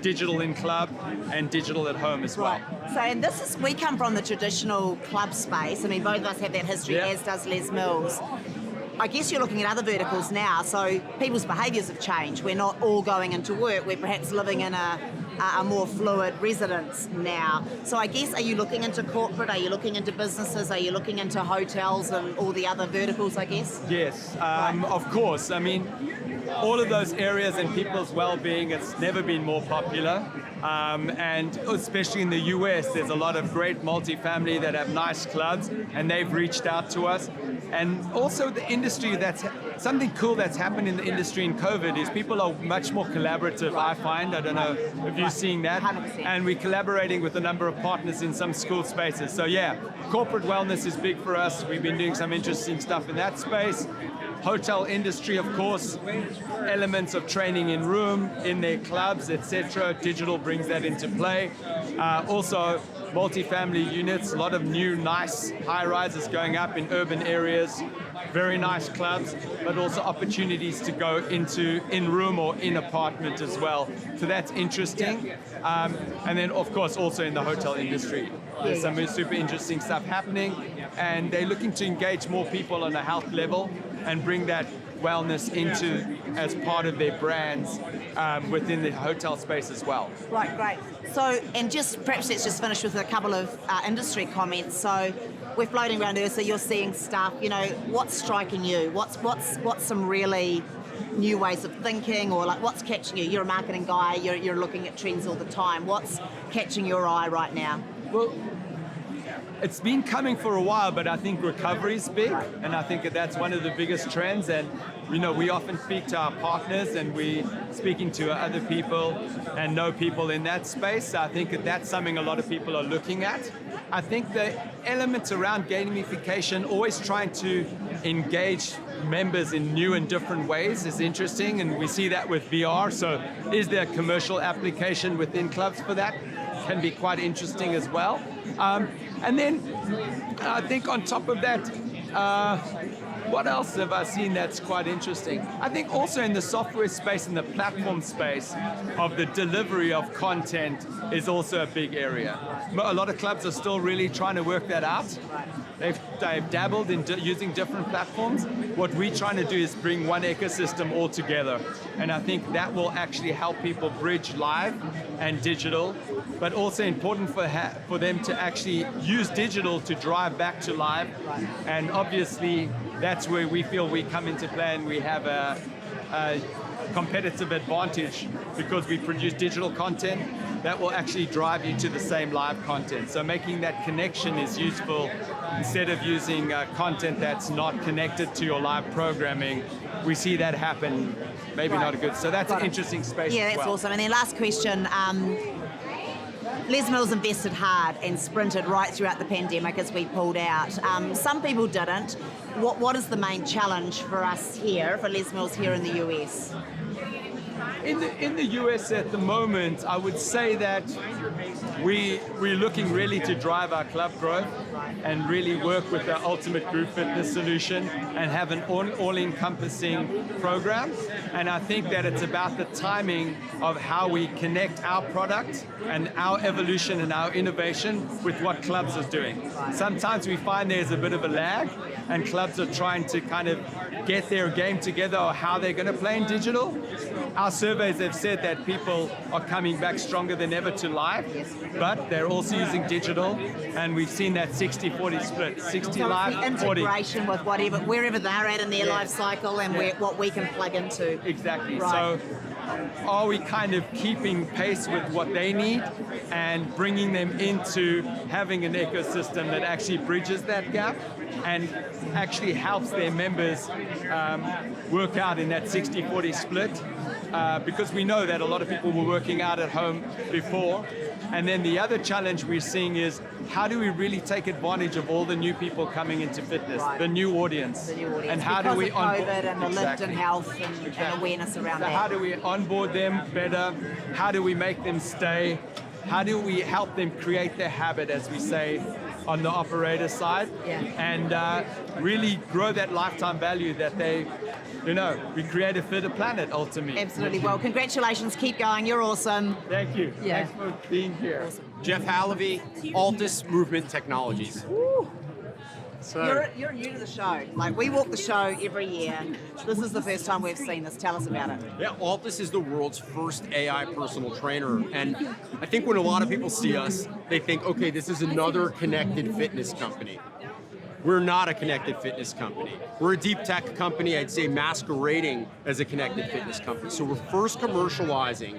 digital in club and digital at home as well. So, and we come from the traditional club space. I mean, both of us have that history, Yeah. as does Les Mills. I guess you're looking at other verticals now, so people's behaviours have changed. We're not all going into work. We're perhaps living in a more fluid residence now. So I guess, are you looking into corporate? Are you looking into businesses? Are you looking into hotels and all the other verticals, I guess? Yes, of course. I mean, all of those areas and people's well-being, it's never been more popular. And especially in the US, there's a lot of great multifamily that have nice clubs, and they've reached out to us. And also the industry, that's something cool that's happened in the industry in COVID is people are much more collaborative, I find. I don't know if you're seeing that. 100%. And we're collaborating with a number of partners in some school spaces. So yeah, corporate wellness is big for us. We've been doing some interesting stuff in that space. hotel industry, of course, elements of training in room, in their clubs, etc. Digital brings that into play. Also, multifamily units, a lot of new, nice high-rises going up in urban areas, very nice clubs, but also opportunities to go into in-room or in-apartment as well. So that's interesting. And then, of course, also in the hotel industry. There's some super interesting stuff happening, and they're looking to engage more people on a health level and bring that wellness into as part of their brands within the hotel space as well. Right, great. So, and just perhaps let's just finish with a couple of industry comments. So, we're floating around IHRSA, you're seeing stuff, you know, what's striking you? What's some really new ways of thinking, or like what's catching you? You're a marketing guy, you're looking at trends all the time. What's catching your eye right now? Well, it's been coming for a while, but I think recovery is big, and I think that's one of the biggest trends. And you know, we often speak to our partners, and we speaking to other people and know people in that space. I think that's something a lot of people are looking at. I think the elements around gamification, always trying to engage members in new and different ways, is interesting, and we see that with VR. So is there a commercial application within clubs for that? Can be quite interesting as well. And then I think on top of that, what else have I seen that's quite interesting? I think also in the software space and the platform space of the delivery of content is also a big area. A lot of clubs are still really trying to work that out. They've dabbled in using different platforms. What we're trying to do is bring one ecosystem all together. And I think that will actually help people bridge live and digital, but also important for them to actually use digital to drive back to live. And obviously, that's where we feel we come into play, and we have a competitive advantage because we produce digital content that will actually drive you to the same live content. So making that connection is useful. Instead of using content that's not connected to your live programming, we see that happen, maybe not a good. So that's an interesting space. Yeah, that's awesome. And then last question, Les Mills invested hard and sprinted right throughout the pandemic as we pulled out. Some people didn't. What is the main challenge for us here, for Les Mills here in the US? In the US at the moment, I would say that we're looking really to drive our club growth and really work with the ultimate group fitness solution and have an all-encompassing program. And I think that it's about the timing of how we connect our product and our evolution and our innovation with what clubs are doing. Sometimes we find there's a bit of a lag, and clubs are trying to kind of get their game together or how they're going to play in digital. Our surveys have said that people are coming back stronger than ever to live, but they're also using digital, and we've seen that 60-40 split, 60 live, 40. Integration with wherever they're at in their life cycle, and what we can plug into. Exactly. Right. So are we kind of keeping pace with what they need and bringing them into having an ecosystem that actually bridges that gap and actually helps their members work out in that 60-40 split? Because we know that a lot of people were working out at home before. And then the other challenge we're seeing is, how do we really take advantage of all the new people coming into fitness, the new audience? And how do we because of COVID and the lift in health and awareness around that. How do we onboard them better? How do we make them stay? How do we help them create their habit, as we say, on the operator side, and really grow that lifetime value that they, we create a fitter planet ultimately. Absolutely. Well, congratulations. Keep going. You're awesome. Thank you. Yeah. Thanks for being here. Awesome. Jeff Halevy, Altis Movement Technologies. Woo. So You're new to the show. Like, we walk the show every year. This is the first time we've seen this. Tell us about it. Yeah, Altis is the world's first AI personal trainer. And I think when a lot of people see us, they think, okay, this is another connected fitness company. We're not a connected fitness company. We're a deep tech company, I'd say masquerading as a connected fitness company. So we're first commercializing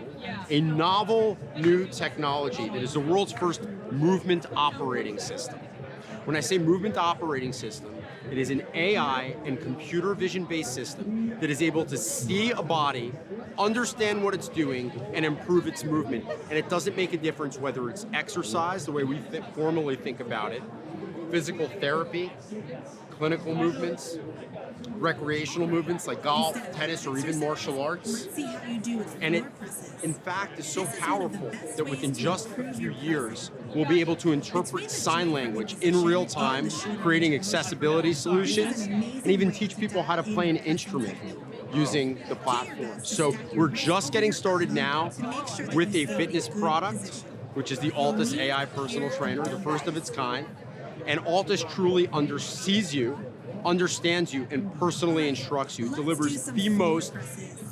a novel new technology that is the world's first movement operating system. When I say movement operating system, it is an AI and computer vision based system that is able to see a body, understand what it's doing, and improve its movement. And it doesn't make a difference whether it's exercise, the way we formally think about it, physical therapy, clinical movements, recreational movements like golf, tennis, or even martial arts. And it, in fact, is so powerful that within just a few years, we'll be able to interpret sign language in real time, creating accessibility solutions, and even teach people how to play an instrument using the platform. So we're just getting started now with a fitness product, which is the Altis AI personal trainer, the first of its kind. And Altis truly sees you, understands you, and personally instructs you. It delivers the most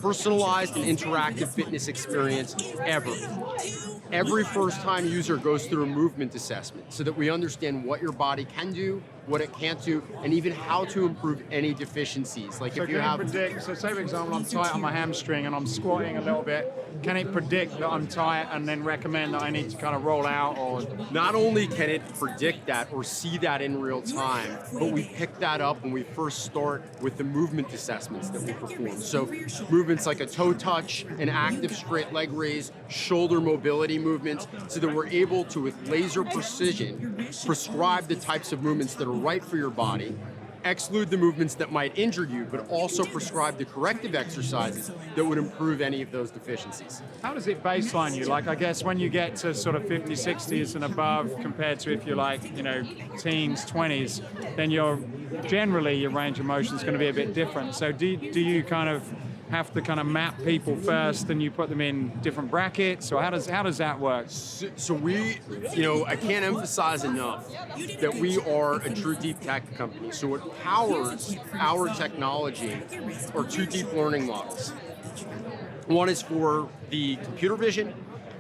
personalized and interactive fitness experience ever. Every first-time user goes through a movement assessment so that we understand what your body can do, what it can't do, and even how to improve any deficiencies. Like so if you have... predict, so say for example, I'm tight on my hamstring and I'm squatting a little bit, can it predict that I'm tight and then recommend that I need to kind of roll out? Or not only can it predict that or see that in real time, but we pick that up when we first start with the movement assessments that we perform. So movements like a toe touch, an active straight leg raise, shoulder mobility movements, so that we're able to, with laser precision, prescribe the types of movements that are right for your body, exclude the movements that might injure you, but also prescribe the corrective exercises that would improve any of those deficiencies. How does it baseline you? Like, I guess when you get to sort of 50, 60s and above, compared to if you're like, you know, teens, 20s, then generally your range of motion is going to be a bit different. So do you kind of have to kind of map people first and you put them in different brackets, or how does that work? So we, I can't emphasize enough that we are a true deep tech company. So what powers our technology are two deep learning models. One is for the computer vision,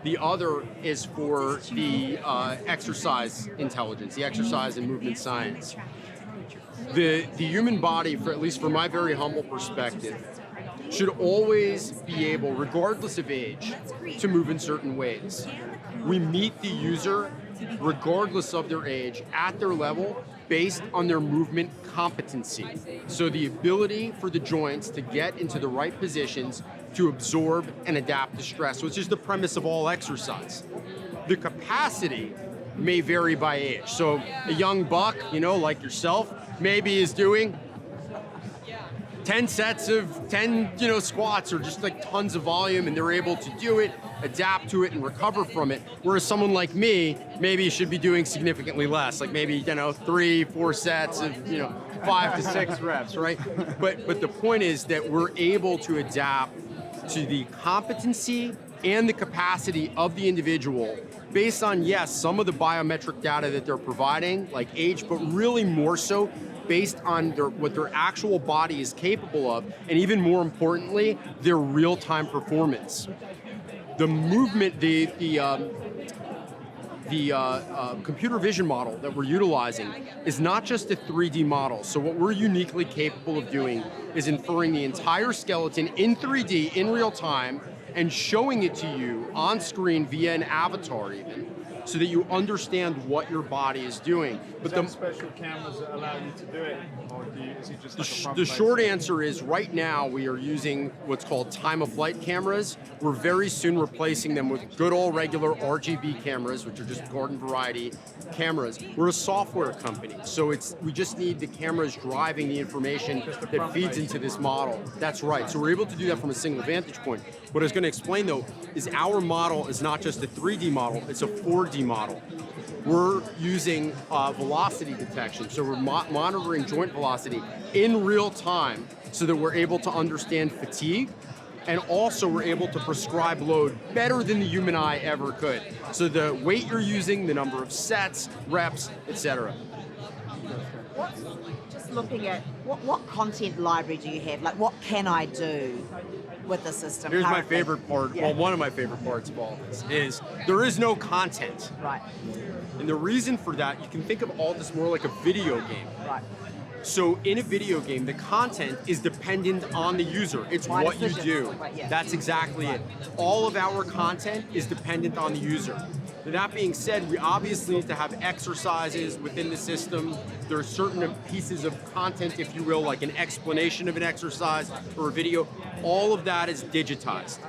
the other is for the exercise intelligence, the exercise and movement science. The human body, at least from my very humble perspective, should always be able, regardless of age, to move in certain ways. We meet the user, regardless of their age, at their level, based on their movement competency. So the ability for the joints to get into the right positions to absorb and adapt to stress, which is the premise of all exercise. The capacity may vary by age. So a young buck, like yourself, maybe is doing 10 sets of 10, squats, or just like tons of volume, and they're able to do it, adapt to it, and recover from it. Whereas someone like me maybe should be doing significantly less, like maybe 3, 4 sets of 5 to 6 reps, right? But the point is that we're able to adapt to the competency and the capacity of the individual based on, yes, some of the biometric data that they're providing, like age, but really more so based on what their actual body is capable of, and even more importantly, their real-time performance. The movement, the computer vision model that we're utilizing is not just a 3D model. So what we're uniquely capable of doing is inferring the entire skeleton in 3D in real time and showing it to you on screen via an avatar even, so that you understand what your body is doing. But the special cameras that allow you to do it, or is it just like the short answer is right now we are using what's called time-of-flight cameras. We're very soon replacing them with good old regular RGB cameras, which are just garden variety cameras. We're a software company, so we just need the cameras driving the information that feeds into this model. That's right. So we're able to do that from a single vantage point. What I was going to explain though is our model is not just a 3D model; it's a 4D model. We're using velocity detection, so we're monitoring joint velocity in real time so that we're able to understand fatigue, and also we're able to prescribe load better than the human eye ever could. So the weight you're using, the number of sets, reps, etc. Just looking at what content library do you have? Like, what can I do with the system? Here's my favorite part, well, one of my favorite parts of all this is there is no content. Right. And the reason for that, you can think of all this more like a video game. Right. So in a video game, the content is dependent on the user. It's My what you decisions. do. Right, yeah. That's exactly it. All of our content is dependent on the user. And that being said, we obviously need to have exercises within the system. There are certain pieces of content, if you will, like an explanation of an exercise or a video. All of that is digitized.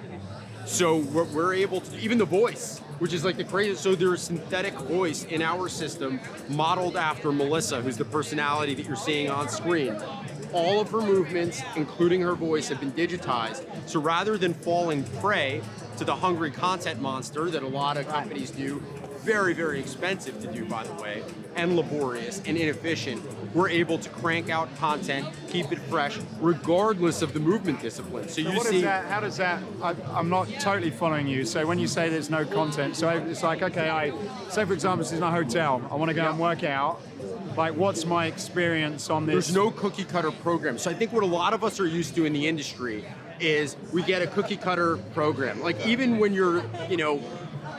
So what we're able to do, even the voice, which is like the crazy. So there's synthetic voice in our system modeled after Melissa, who's the personality that you're seeing on screen. All of her movements, including her voice, have been digitized. So rather than falling prey to the hungry content monster that a lot of companies do, very, very expensive to do, by the way, and laborious and inefficient, we're able to crank out content, keep it fresh, regardless of the movement discipline. So you see, how does that, I'm not totally following you. So when you say there's no content, so it's like, okay, say for example, this is my hotel, I want to go and work out. Like, what's my experience on this? There's no cookie cutter program. So I think what a lot of us are used to in the industry is we get a cookie cutter program. Like even when you're,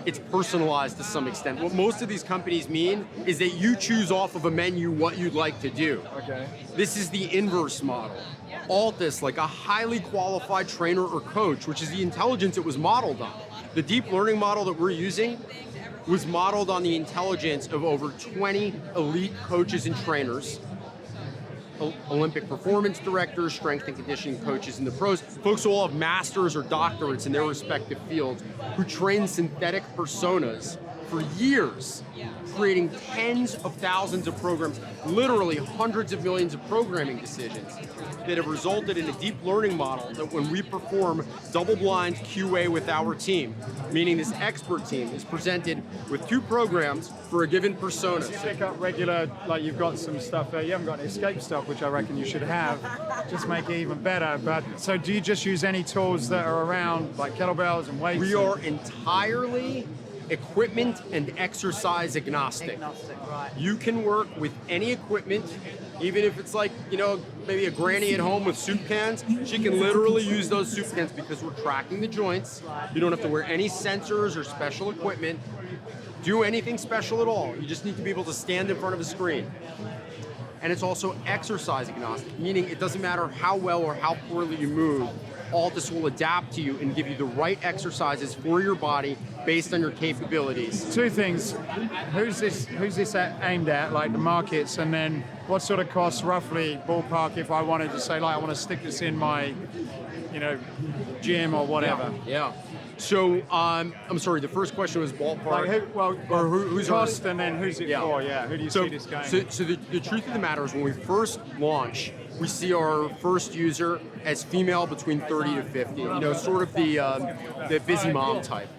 it's personalized to some extent. What most of these companies mean is that you choose off of a menu what you'd like to do. Okay. This is the inverse model. Altis, like a highly qualified trainer or coach, which is the intelligence it was modeled on. The deep learning model that we're using was modeled on the intelligence of over 20 elite coaches and trainers, Olympic performance directors, strength and conditioning coaches in the pros, folks who all have masters or doctorates in their respective fields, who train synthetic personas for years, creating tens of thousands of programs, literally hundreds of millions of programming decisions that have resulted in a deep learning model that when we perform double-blind QA with our team, meaning this expert team is presented with 2 programs for a given persona. You pick up regular, like you've got some stuff there, you haven't got escape stuff, which I reckon you should have, just make it even better. But so do you just use any tools that are around, like kettlebells and weights? We are entirely equipment and exercise agnostic. Right. You can work with any equipment, even if it's like, maybe a granny at home with soup cans. She can literally use those soup cans because we're tracking the joints. You don't have to wear any sensors or special equipment, do anything special at all. You just need to be able to stand in front of a screen. And it's also exercise agnostic, meaning it doesn't matter how well or how poorly you move, Altis will adapt to you and give you the right exercises for your body based on your capabilities. 2 things. Who's this aimed at, like the markets, and then what sort of costs roughly, ballpark, if I wanted to say, like, I want to stick this in my, gym or whatever? Yeah. So, I'm sorry, the first question was ballpark. Like who's cost, and then who's it for? Yeah, who do you see this going? So the truth of the matter is when we first launch, we see our first user as female between 30 to 50, sort of the busy mom type,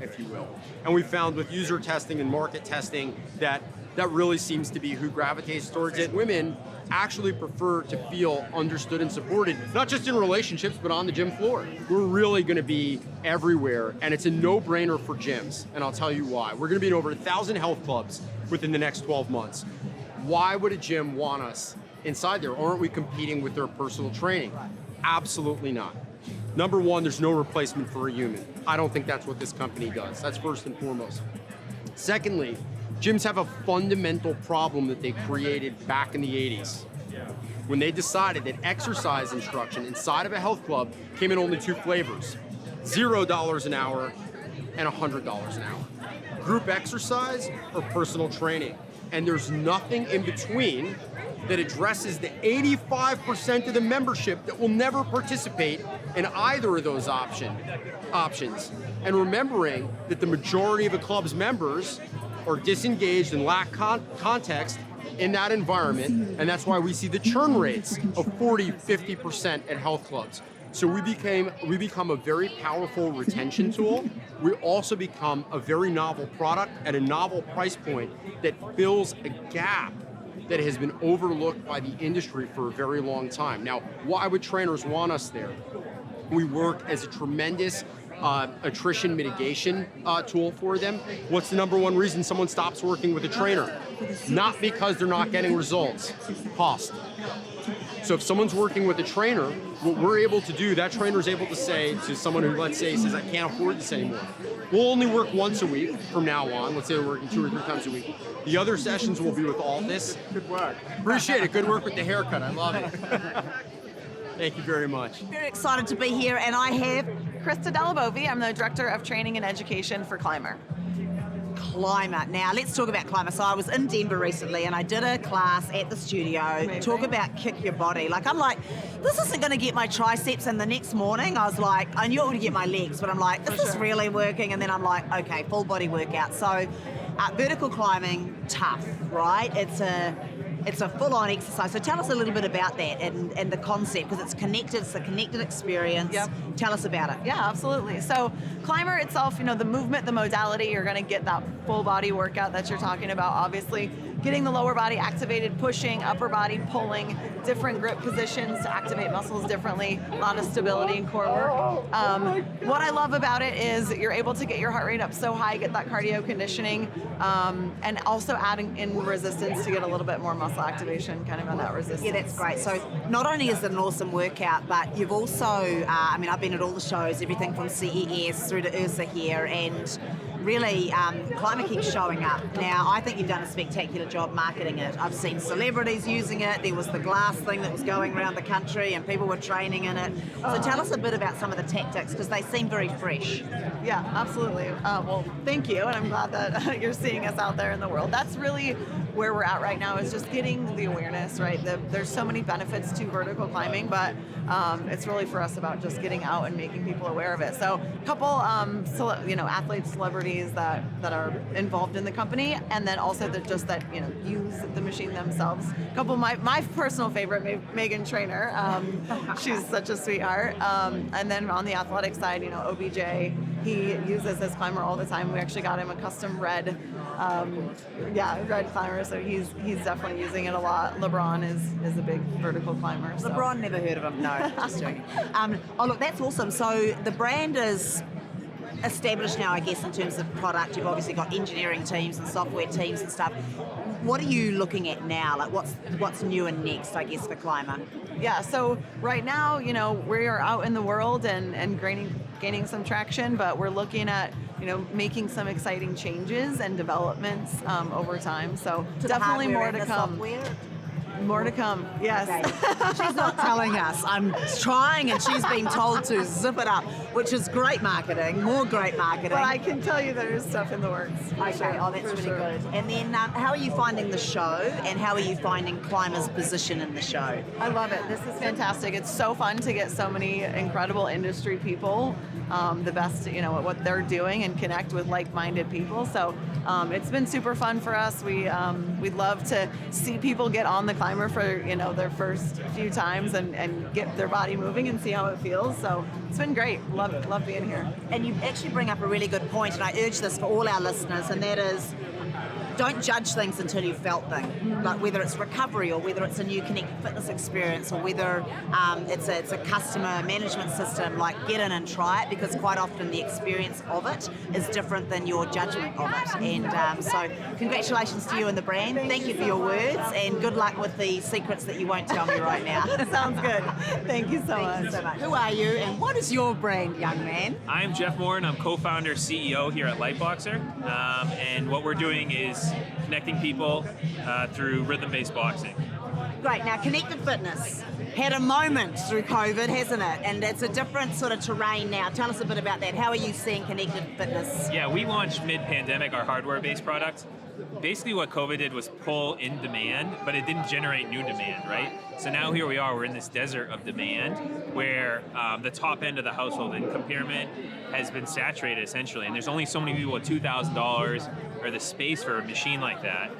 if you will. And we found with user testing and market testing that really seems to be who gravitates towards it. Women actually prefer to feel understood and supported, not just in relationships, but on the gym floor. We're really going to be everywhere, and it's a no-brainer for gyms, and I'll tell you why. We're going to be in over 1,000 health clubs within the next 12 months. Why would a gym want us inside there? Aren't we competing with their personal training? Absolutely not. Number one, there's no replacement for a human. I don't think that's what this company does. That's first and foremost. Secondly, gyms have a fundamental problem that they created back in the 80s when they decided that exercise instruction inside of a health club came in only 2 flavors, $0 an hour and $100 an hour. Group exercise or personal training. And there's nothing in between that addresses the 85% of the membership that will never participate in either of those options. And remembering that the majority of a club's members are disengaged and lack context in that environment, and that's why we see the churn rates of 40, 50% at health clubs. So we become a very powerful retention tool. We also become a very novel product at a novel price point that fills a gap that has been overlooked by the industry for a very long time. Now, why would trainers want us there? We work as a tremendous attrition mitigation tool for them. What's the number one reason someone stops working with a trainer? Not because they're not getting results, cost. So if someone's working with a trainer, what we're able to do, that trainer's able to say to someone who, let's say, says, I can't afford this anymore. We'll only work once a week from now on. Let's say we're working 2 or 3 times a week. The other sessions will be with Altis. Good work. Appreciate it. Good work with the haircut. I love it. Thank you very much. Very excited to be here, and I have Christa Dellebovi. I'm the Director of Training and Education for CLIMBR. CLIMBR. Now, let's talk about CLIMBR. So I was in Denver recently and I did a class at the studio. Amazing. Talk about kick your body. Like, I'm like, this isn't going to get my triceps. And the next morning, I was like, I knew it would get my legs, but I'm like, is this really working? And then I'm like, okay, full body workout. So vertical climbing, tough, right? It's a full-on exercise. So tell us a little bit about that and the concept, because it's connected. It's a connected experience. Yep. Tell us about it. Yeah, absolutely. So CLIMBR itself, the movement, the modality, you're going to get that full body workout that you're talking about, obviously. Getting the lower body activated, pushing, upper body pulling, different grip positions to activate muscles differently, a lot of stability and core work. What I love about it is you're able to get your heart rate up so high, get that cardio conditioning, and also adding in resistance to get a little bit more muscle activation kind of on that resistance. Yeah, that's great. So not only is it an awesome workout, but you've also, I've been at all the shows, everything from CES through to IHRSA here, and really, CLIMBR keeps showing up. Now, I think you've done a spectacular job marketing it. I've seen celebrities using it. There was the glass thing that was going around the country and people were training in it. So tell us a bit about some of the tactics, because they seem very fresh. Yeah, absolutely. Well, thank you, and I'm glad that you're seeing us out there in the world. That's really where we're at right now, is just getting the awareness, right? There's so many benefits to vertical climbing, but it's really for us about just getting out and making people aware of it. So a couple, athletes, celebrities that are involved in the company, and then also that use the machine themselves. A couple of my personal favorite, Megan Trainor. She's such a sweetheart. And then on the athletic side, OBJ, he uses his CLIMBR all the time. We actually got him a custom red climber, so he's definitely using it a lot. LeBron is a big vertical climber. So. LeBron, never heard of him, no, just joking. Look, that's awesome. So the brand is established now, I guess, in terms of product. You've obviously got engineering teams and software teams and stuff. What are you looking at now? Like, what's new and next, I guess, for CLIMBR? Yeah, so right now, we are out in the world and gaining some traction, but we're looking at making some exciting changes and developments over time. So definitely more to come. More to come, yes. Okay. She's not telling us. I'm trying, and she's been told to zip it up, which is great marketing, more great marketing. But I can tell you there is stuff in the works. Okay, sure. That's really good. And then how are you finding the show, and how are you finding CLIMBR's position in the show? I love it. This is fantastic. It's so fun to get so many incredible industry people, the best, at what they're doing, and connect with like-minded people. So it's been super fun for us. We'd love to see people get on the CLIMBR for their first few times and get their body moving and see how it feels. So it's been great. Love being here. And you actually bring up a really good point, and I urge this for all our listeners, and that is, don't judge things until you've felt them. Like whether it's recovery, or whether it's a new connected fitness experience, or whether it's a customer management system, like get in and try it, because quite often the experience of it is different than your judgment of it. And so congratulations to you and the brand. Thank you for your words, and good luck with the secrets that you won't tell me right now. Sounds good. Thank you so much. Who are you, and what is your brand, young man? I'm Jeff Morin. I'm co-founder, CEO here at LITEBOXER. And what we're doing is connecting people through rhythm-based boxing. Great. Now, connected fitness had a moment through COVID, hasn't it? And it's a different sort of terrain now. Tell us a bit about that. How are you seeing connected fitness? Yeah, we launched mid-pandemic our hardware-based product. Basically what COVID did was pull in demand, but it didn't generate new demand, right? So now here we are, we're in this desert of demand where the top end of the household income pyramid has been saturated essentially, and there's only so many people with $2,000 or the space for a machine like that.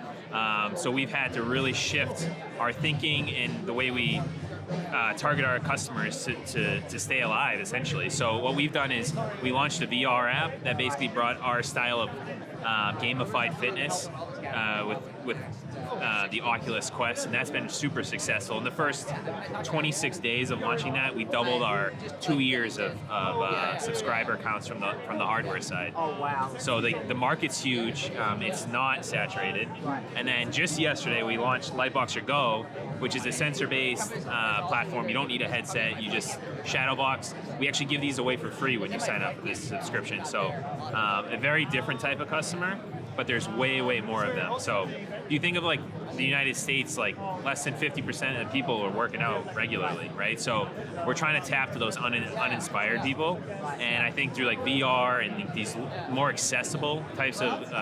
So we've had to really shift our thinking and the way we target our customers to stay alive, essentially. So what we've done is we launched a VR app that basically brought our style of gamified fitness with the Oculus Quest, and that's been super successful. In the first 26 days of launching that, we doubled our 2 years of subscriber counts from the hardware side. Oh wow! So the market's huge. It's not saturated. And then just yesterday we launched LITEBOXER Go, which is a sensor-based platform. You don't need a headset. You just shadowbox. We actually give these away for free when you sign up for this subscription. So a very different type of customer. but there's way, way more of them. So you think of like the United States, like less than 50% of people are working out regularly, right? So we're trying to tap to those uninspired people, and I think through like VR and these more accessible types of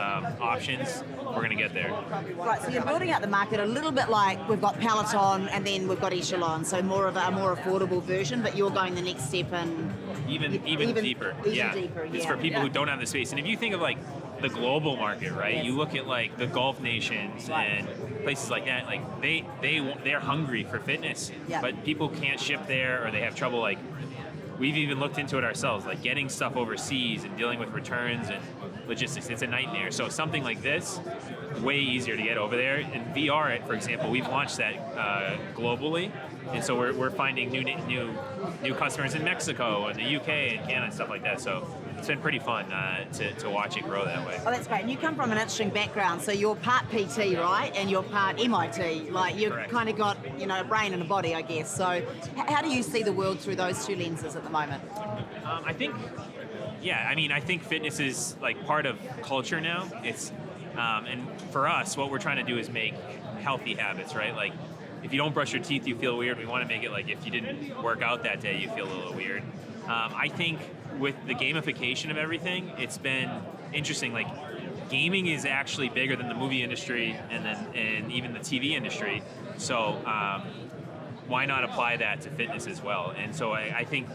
options, we're going to get there. Right, so you're building out the market a little bit like we've got Peloton and then we've got Echelon, so more of a more affordable version, but you're going the next step and even deeper. It's for people who don't have the space. And if you think of like the global market, right? Yes. You look at like the Gulf nations and places like that, like they're hungry for fitness, but people can't ship there, or they have trouble. Like we've even looked into it ourselves, like getting stuff overseas and dealing with returns and logistics. It's a nightmare. So something like this, way easier to get over there. In VR, for example, we've launched that globally, and so we're finding new customers in Mexico and the UK and Canada and stuff like that. So it's been pretty fun to watch it grow that way. Oh, that's great. And you come from an interesting background, so you're part PT, right? And you're part MIT. Like you've kind of got, a brain and a body, I guess. So how do you see the world through those two lenses at the moment? I think fitness is like part of culture now. It's and for us, what we're trying to do is make healthy habits, right? Like if you don't brush your teeth, you feel weird. We want to make it like if you didn't work out that day, you feel a little weird. I think with the gamification of everything, it's been interesting. Like gaming is actually bigger than the movie industry and even the TV industry. So why not apply that to fitness as well? And so I think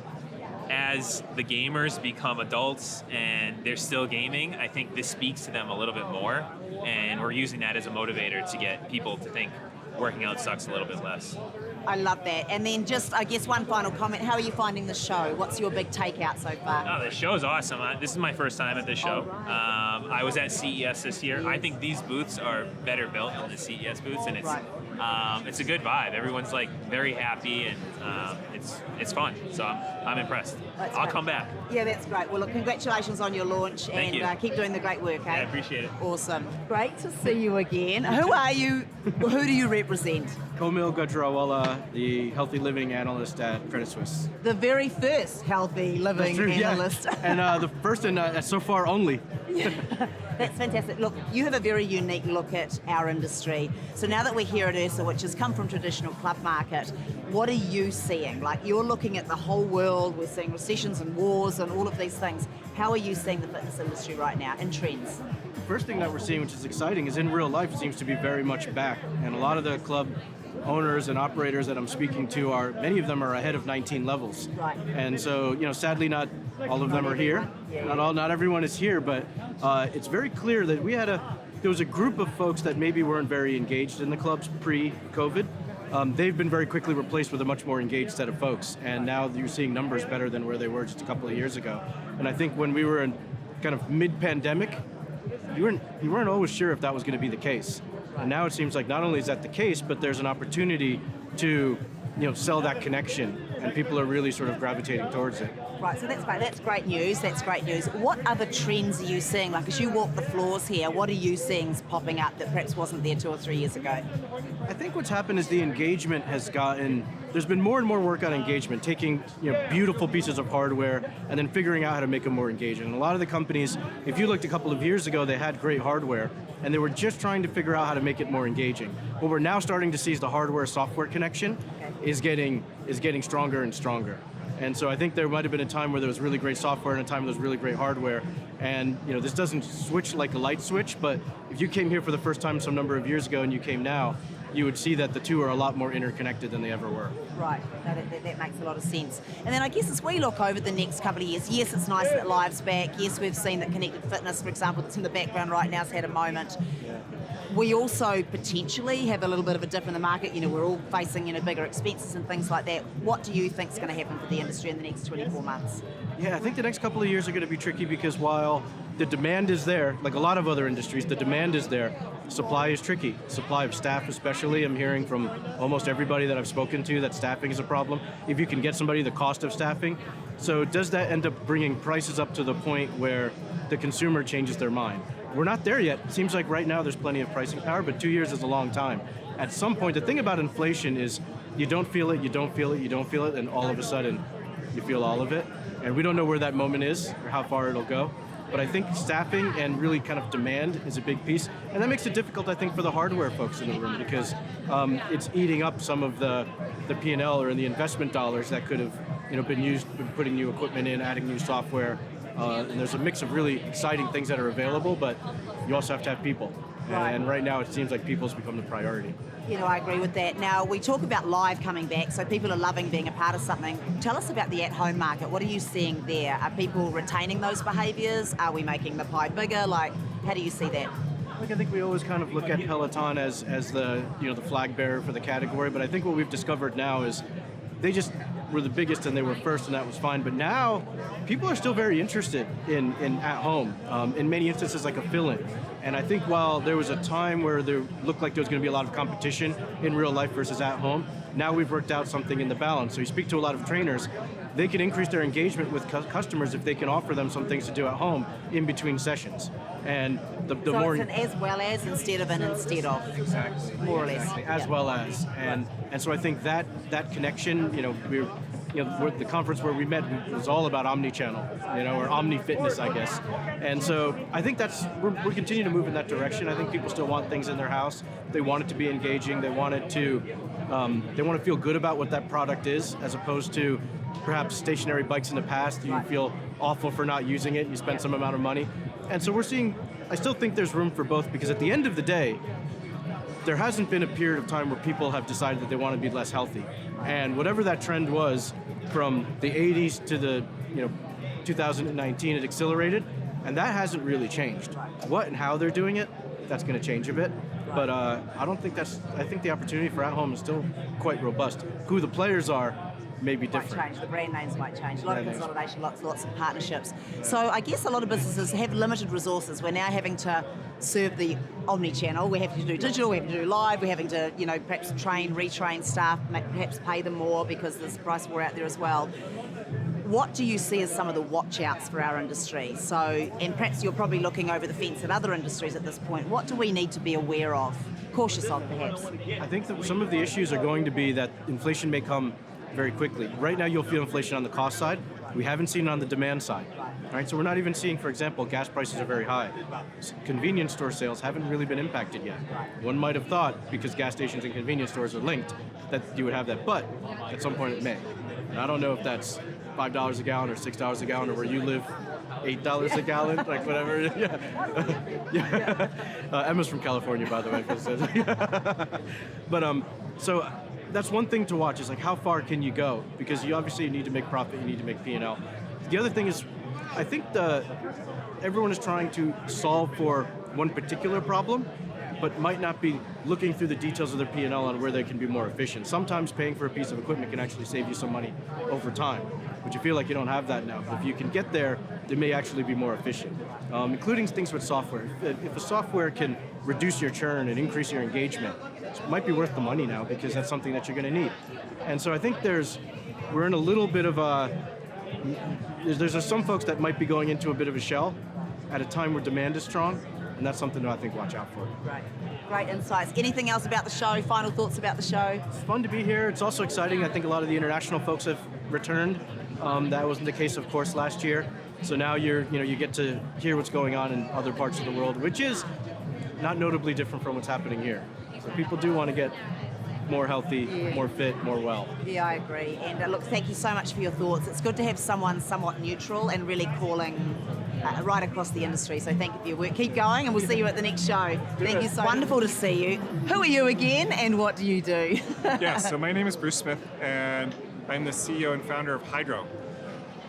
as the gamers become adults and they're still gaming, I think this speaks to them a little bit more, and we're using that as a motivator to get people to think working out sucks a little bit less. I love that. And then just, I guess, one final comment. How are you finding the show? What's your big takeout so far? Oh, the show's awesome. This is my first time at this show. Right. I was at CES this year. I think these booths are better built than the CES booths, and it's a good vibe. Everyone's like very happy, and it's fun. So I'm impressed. I'll come back. Yeah, that's great. Well, look, congratulations on your launch. Thank you. Keep doing the great work, eh? I appreciate it. Awesome. Great to see you again. Who are you? Who do you represent? Kaumil Gajrawala, the healthy living analyst at Credit Suisse. The very first healthy living analyst. Yeah. And the first and so far only. That's fantastic. Look, you have a very unique look at our industry. So now that we're here at IHRSA, which has come from traditional club market, what are you seeing? Like you're looking at the whole world, we're seeing recessions and wars and all of these things. How are you seeing the fitness industry right now and trends? The first thing that we're seeing, which is exciting, is in real life it seems to be very much back. And a lot of the club owners and operators that I'm speaking to many of them are ahead of 19 levels. Right. And so, sadly not all of them are here. Not everyone is here, but it's very clear that there was a group of folks that maybe weren't very engaged in the clubs pre-COVID. They've been very quickly replaced with a much more engaged set of folks, and now you're seeing numbers better than where they were just a couple of years ago. And I think when we were in kind of mid-pandemic, you weren't always sure if that was going to be the case. And now it seems like not only is that the case, but there's an opportunity to sell that connection, and people are really sort of gravitating towards it. Right, so that's great. That's great news. That's great news. What other trends are you seeing? Like as you walk the floors here, what are you seeing popping up that perhaps wasn't there 2 or 3 years ago? I think what's happened is the engagement has there's been more and more work on engagement, taking beautiful pieces of hardware and then figuring out how to make them more engaging. And a lot of the companies, if you looked a couple of years ago, they had great hardware and they were just trying to figure out how to make it more engaging. What we're now starting to see is the hardware-software connection is getting stronger and stronger. And so I think there might have been a time where there was really great software and a time where there was really great hardware. And this doesn't switch like a light switch, but if you came here for the first time some number of years ago and you came now, you would see that the two are a lot more interconnected than they ever were. Right, that makes a lot of sense. And then I guess as we look over the next couple of years, yes, it's nice that Live's back. Yes, we've seen that Connected Fitness, for example, that's in the background right now, has had a moment. We also potentially have a little bit of a dip in the market. We're all facing bigger expenses and things like that. What do you think is going to happen for the industry in the next 24 months? Yeah, I think the next couple of years are going to be tricky because while the demand is there, like a lot of other industries, the demand is there, supply is tricky. Supply of staff especially, I'm hearing from almost everybody that I've spoken to that staffing is a problem. If you can get somebody, the cost of staffing. So does that end up bringing prices up to the point where the consumer changes their mind? We're not there yet. It seems like right now there's plenty of pricing power, but 2 years is a long time. At some point, the thing about inflation is you don't feel it, you don't feel it, you don't feel it, and all of a sudden you feel all of it. And we don't know where that moment is or how far it'll go. But I think staffing and really kind of demand is a big piece. And that makes it difficult, I think, for the hardware folks in the room because it's eating up some of the P&L or the investment dollars that could have been used in putting new equipment in, adding new software. And there's a mix of really exciting things that are available, but you also have to have people. Right. And right now it seems like people's become the priority. I agree with that. Now, we talk about live coming back, so people are loving being a part of something. Tell us about the at-home market. What are you seeing there? Are people retaining those behaviours? Are we making the pie bigger? How do you see that? Look, I think we always kind of look at Peloton as the the flag bearer for the category, but I think what we've discovered now is they just were the biggest and they were first and that was fine. But now people are still very interested in at home, in many instances like a fill-in. And I think while there was a time where there looked like there was going to be a lot of competition in real life versus at home, now we've worked out something in the balance. So you speak to a lot of trainers, they can increase their engagement with customers if they can offer them some things to do at home in between sessions. And the so more it's an as well as instead of an instead of. Exactly. More or less. Exactly. As well as. And so I think that connection, the conference where we met was all about omni-channel, or omni-fitness, I guess. And so I think we're continuing to move in that direction. I think people still want things in their house. They want it to be engaging. They want it to, they want to feel good about what that product is, as opposed to perhaps stationary bikes in the past. You feel awful for not using it. You spend some amount of money. And so I still think there's room for both, because at the end of the day, there hasn't been a period of time where people have decided that they want to be less healthy. And whatever that trend was from the 80s to the 2019, it accelerated, and that hasn't really changed. What and how they're doing it, that's going to change a bit. But I think the opportunity for at home is still quite robust. Who the players are may be different. Might change. The brand names might change. A lot of consolidation, lots of partnerships. So I guess a lot of businesses have limited resources. We're now having to serve the omni-channel. We're having to do digital, we're having to do live, we're having to, perhaps retrain staff, perhaps pay them more because there's price war out there as well. What do you see as some of the watch-outs for our industry? So, and perhaps you're probably looking over the fence at other industries at this point. What do we need to be aware of, cautious of perhaps? I think that some of the issues are going to be that inflation may come very quickly. Right now you'll feel inflation on the cost side. We haven't seen it on the demand side. Right? So we're not even seeing, for example, gas prices are very high. Convenience store sales haven't really been impacted yet. One might have thought, because gas stations and convenience stores are linked, that you would have that, but at some point it may. And I don't know if that's $5 a gallon or $6 a gallon, or where you live, $8 a gallon, like whatever. Yeah. Emma's from California, by the way. But so that's one thing to watch, is like how far can you go? Because you obviously need to make profit, you need to make P&L. The other thing is, I think everyone is trying to solve for one particular problem, but might not be looking through the details of their P&L on where they can be more efficient. Sometimes paying for a piece of equipment can actually save you some money over time, but you feel like you don't have that now. But if you can get there, they may actually be more efficient, including things with software. If a software can reduce your churn and increase your engagement, it might be worth the money now, because that's something that you're going to need. And so I think we're in a little bit of there's some folks that might be going into a bit of a shell at a time where demand is strong, and that's something to, I think, watch out for. Right. Great insights. Anything else about the show? Final thoughts about the show? It's fun to be here. It's also exciting. I think a lot of the international folks have returned. That wasn't the case, of course, last year. So now you get to hear what's going on in other parts of the world, which is not notably different from what's happening here. So people do want to get more healthy, more fit, more well. Yeah, I agree. And look, thank you so much for your thoughts. It's good to have someone somewhat neutral and really calling right across the industry. So thank you for your work. Keep going, and we'll see you at the next show. Thank you so much. Wonderful to see you. Who are you again, and what do you do? Yeah, so my name is Bruce Smith, and I'm the CEO and founder of Hydrow.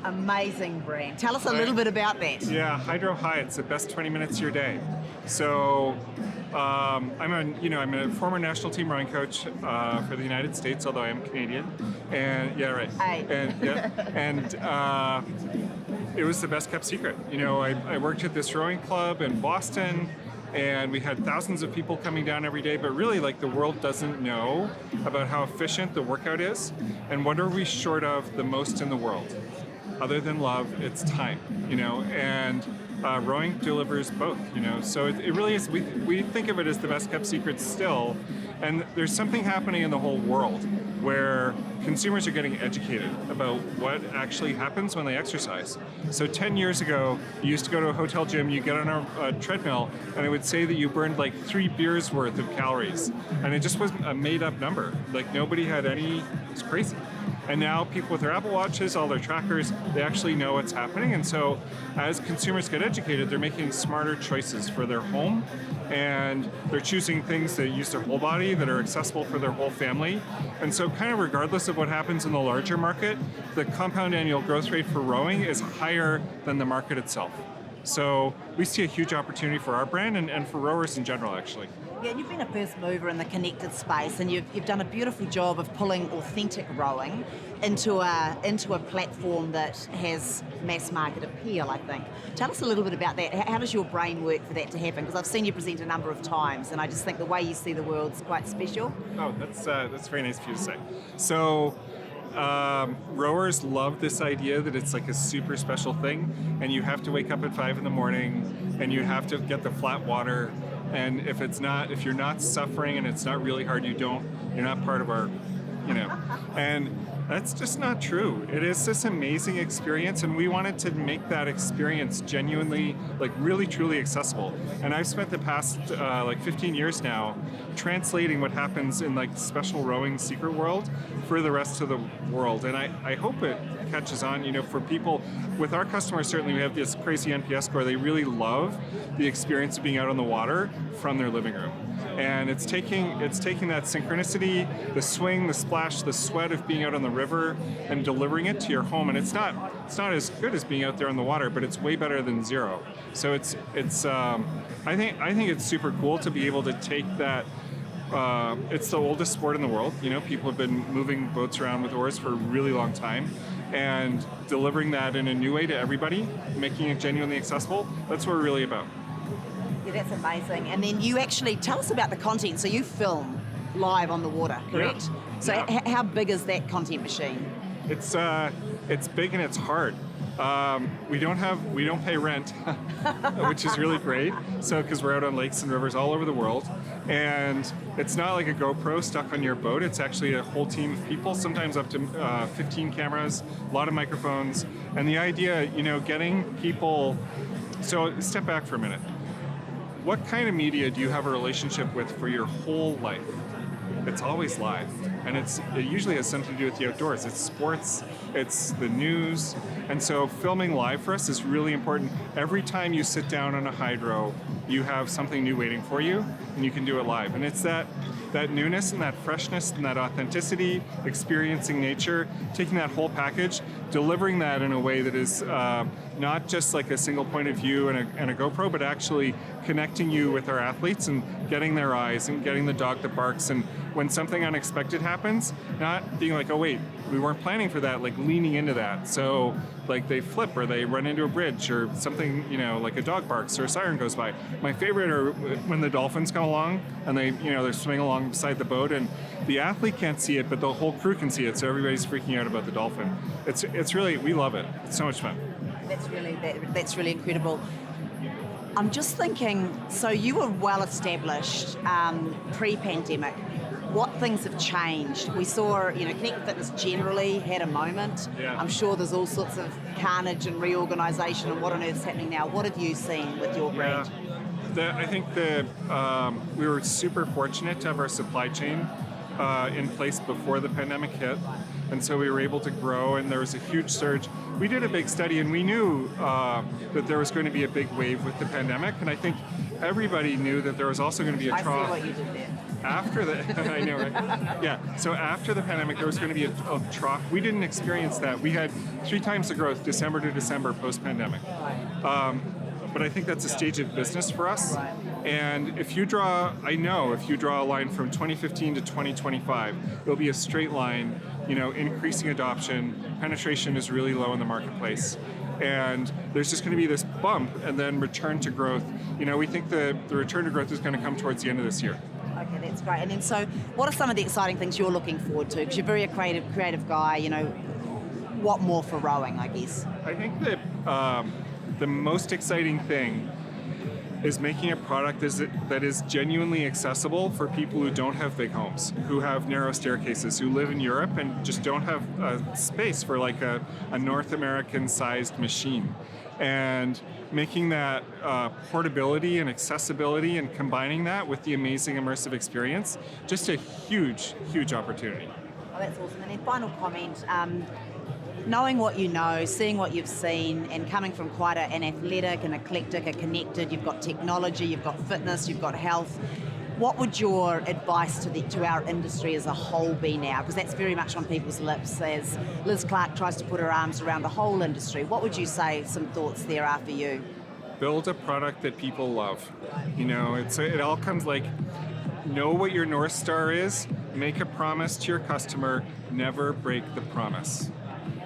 Amazing brand. Tell us a little bit about that. Yeah, Hydrow High. It's the best 20 minutes of your day. So I'm a former national team rowing coach for the United States, although I am Canadian. And yeah, right. And it was the best kept secret. I worked at this rowing club in Boston, and we had thousands of people coming down every day, but really, the world doesn't know about how efficient the workout is. And what are we short of the most in the world? Other than love, it's time, and rowing delivers both, so it really is, we think of it as the best kept secret still, And there's something happening in the whole world where consumers are getting educated about what actually happens when they exercise. So 10 years ago, you used to go to a hotel gym, you get on a treadmill, and it would say that you burned like 3 beers worth of calories. And it just was a made up number. Like nobody had any, it's crazy. And now people with their Apple Watches, all their trackers, they actually know what's happening. And so as consumers get educated, they're making smarter choices for their home. And they're choosing things that use their whole body, that are accessible for their whole family. And so kind of regardless of what happens in the larger market, the compound annual growth rate for rowing is higher than the market itself. So we see a huge opportunity for our brand and for rowers in general, actually. Yeah, and you've been a first mover in the connected space, and you've done a beautiful job of pulling authentic rowing into a platform that has mass market appeal, I think. Tell us a little bit about that. How does your brain work for that to happen? Because I've seen you present a number of times, and I just think the way you see the world's quite special. Oh, that's very nice of you to say. So, rowers love this idea that it's like a super special thing, and you have to wake up at 5 in the morning, and you have to get the flat water. And if you're not suffering and it's not really hard, you're not part of our, and that's just not true. It is this amazing experience, and we wanted to make that experience genuinely, like really truly accessible. And I've spent the past 15 years now translating what happens in like special rowing secret world for the rest of the world. And I hope it catches on, for people. With our customers, certainly we have this crazy NPS score. They really love the experience of being out on the water from their living room. And it's taking that synchronicity, the swing, the splash, the sweat of being out on the river and delivering it to your home. And it's not as good as being out there on the water, but it's way better than zero. So I think it's super cool to be able to take that. It's the oldest sport in the world. People have been moving boats around with oars for a really long time, and delivering that in a new way to everybody, making it genuinely accessible. That's what we're really about. Yeah, that's amazing. And then you actually tell us about the content. So you film live on the water, correct? Yeah. So how big is that content machine? It's big and it's hard. We don't pay rent, which is really great. So because we're out on lakes and rivers all over the world, and it's not like a GoPro stuck on your boat. It's actually a whole team of people, sometimes up to 15 cameras, a lot of microphones, and the idea, getting people. So step back for a minute. What kind of media do you have a relationship with for your whole life? It's always live, and it usually has something to do with the outdoors. It's sports, it's the news, and so filming live for us is really important. Every time you sit down on a Hydrow, you have something new waiting for you, and you can do it live. And it's that newness and that freshness and that authenticity, experiencing nature, taking that whole package, delivering that in a way that is not just like a single point of view and a GoPro, but actually connecting you with our athletes and getting their eyes and getting the dog that barks. And when something unexpected happens, not being like, oh wait, we weren't planning for that, like leaning into that. So like they flip or they run into a bridge or something, like a dog barks or a siren goes by. My favorite are when the dolphins come along and they're swimming along beside the boat, and the athlete can't see it, but the whole crew can see it. So everybody's freaking out about the dolphin. It's really, we love it. It's so much fun. That's really incredible. I'm just thinking, so you were well established pre-pandemic. What things have changed? We saw, Connected Fitness generally had a moment. Yeah. I'm sure there's all sorts of carnage and reorganisation and what on earth's happening now. What have you seen with your brand? I think we were super fortunate to have our supply chain in place before the pandemic hit. And so we were able to grow, and there was a huge surge. We did a big study, and we knew that there was going to be a big wave with the pandemic. And I think everybody knew that there was also going to be a trough. I see what you did there. After the, I know, right? Yeah. So after the pandemic, there was going to be a trough. We didn't experience that. We had 3 times the growth, December to December, post-pandemic. But I think that's a stage of business for us. And if you draw a line from 2015 to 2025, it'll be a straight line, increasing adoption. Penetration is really low in the marketplace. And there's just going to be this bump and then return to growth. We think the return to growth is going to come towards the end of this year. Okay, that's great. And then so what are some of the exciting things you're looking forward to? Because you're very a creative guy, what more for rowing, I guess? I think that the most exciting thing is making a product that is genuinely accessible for people who don't have big homes, who have narrow staircases, who live in Europe and just don't have space for like a North American-sized machine. And making that portability and accessibility and combining that with the amazing immersive experience, just a huge, huge opportunity. Oh, that's awesome. And then final comment, knowing what you know, seeing what you've seen, and coming from quite an athletic and eclectic, a connected, you've got technology, you've got fitness, you've got health, what would your advice to our industry as a whole be now? Because that's very much on people's lips as Liz Clark tries to put her arms around the whole industry. What would you say some thoughts there are for you? Build a product that people love. You know, it all comes like, know what your North Star is, make a promise to your customer, never break the promise.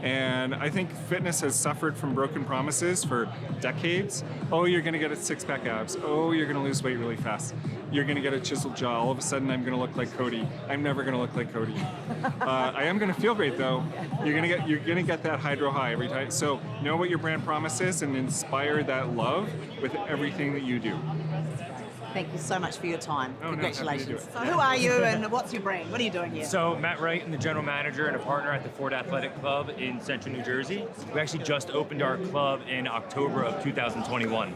And I think fitness has suffered from broken promises for decades. Oh, you're going to get a six-pack abs. Oh, you're going to lose weight really fast. You're going to get a chiseled jaw. All of a sudden, I'm going to look like Cody. I'm never going to look like Cody. I am going to feel great though. You're going to get that Hydrow high every time. So know what your brand promise is and inspire that love with everything that you do. Thank you so much for your time. Oh, congratulations. No, so who are you and what's your brand? What are you doing here? So Matt Wright, I'm the general manager and a partner at the Ford Athletic Club in Central New Jersey. We actually just opened our club in October of 2021.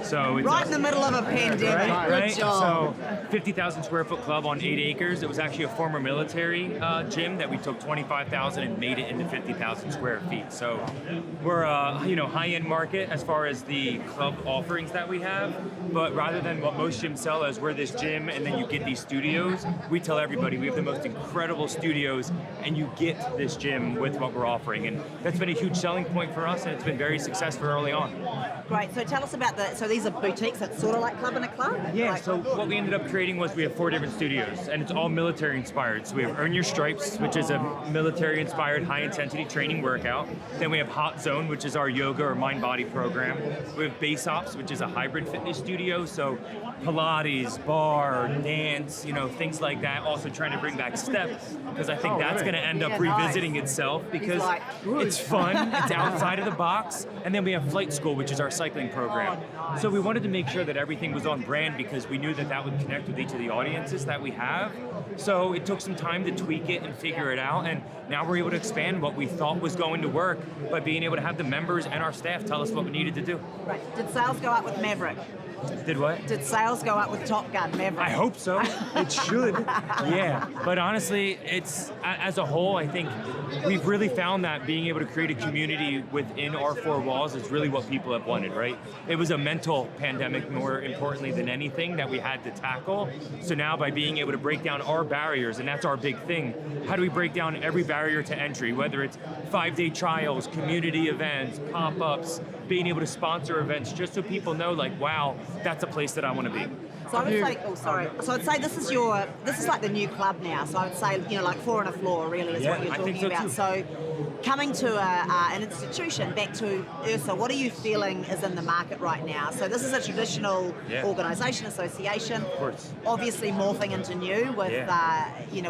So it's right in the middle of a pandemic. Right? Good job. So 50,000 square foot club on 8 acres. It was actually a former military gym that we took 25,000 and made it into 50,000 square feet. So we're a high-end market as far as the club offerings that we have, but rather than what most gyms sell as we're this gym and then you get these studios, we tell everybody we have the most incredible studios and you get this gym with what we're offering. And that's been a huge selling point for us and it's been very successful early on. Great, so tell us about so these are boutiques, it's sort of like Club in a Club? Yeah, so what we ended up creating was we have 4 different studios and it's all military inspired. So we have Earn Your Stripes, which is a military inspired high intensity training workout. Then we have Hot Zone, which is our yoga or mind body program. We have Base Ops, which is a hybrid fitness studio. So Pilates, bar, dance, things like that. Also trying to bring back steps because I think that's going to end up revisiting itself because it's fun, it's outside of the box. And then we have Flight School, which is our cycling program. So we wanted to make sure that everything was on brand because we knew that would connect with each of the audiences that we have. So it took some time to tweak it and figure it out. And now we're able to expand what we thought was going to work by being able to have the members and our staff tell us what we needed to do. Right. Did sales go up with Maverick? Did what? Did sales go up with Top Gun, Maverick? I hope so. It should. Yeah. But honestly, it's as a whole, I think we've really found that being able to create a community within our 4 walls is really what people have wanted, right? It was a mental pandemic more importantly than anything that we had to tackle. So now by being able to break down our barriers, and that's our big thing, how do we break down every barrier to entry, whether it's 5-day trials, community events, pop-ups, being able to sponsor events, just so people know, like, wow, that's a place that I want to be. So I would say, so I'd say this is like the new club now. So I would say, like 4 on a floor really is what you're talking about. Too. So coming to an institution, back to IHRSA, what are you feeling is in the market right now? So this is a traditional organisation, association. Of course. Obviously morphing into new with,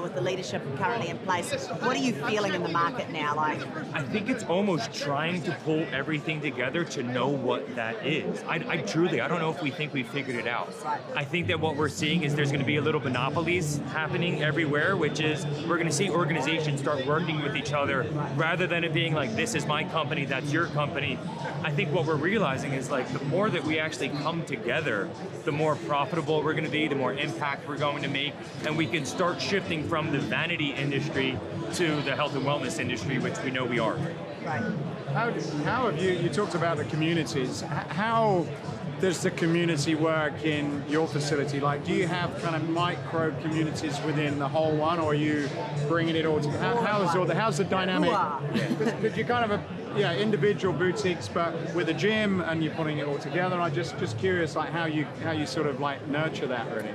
with the leadership currently in place. What are you feeling in the market now? Like, I think it's almost trying to pull everything together to know what that is. I don't know if we think we figured it out. I think that what we're seeing is there's going to be a little monopolies happening everywhere, which is we're going to see organizations start working with each other rather than it being like, this is my company, that's your company. I think what we're realizing is like the more that we actually come together, the more profitable we're going to be, the more impact we're going to make, and we can start shifting from the vanity industry to the health and wellness industry, which we know we are. Right. How have you talked about the communities, how does the community work in your facility? Like, do you have kind of micro communities within the whole one, or are you bringing it all together? How's the dynamic? Because you're kind of individual boutiques, but with a gym, and you're putting it all together. I'm just curious, like how you sort of like nurture that, really.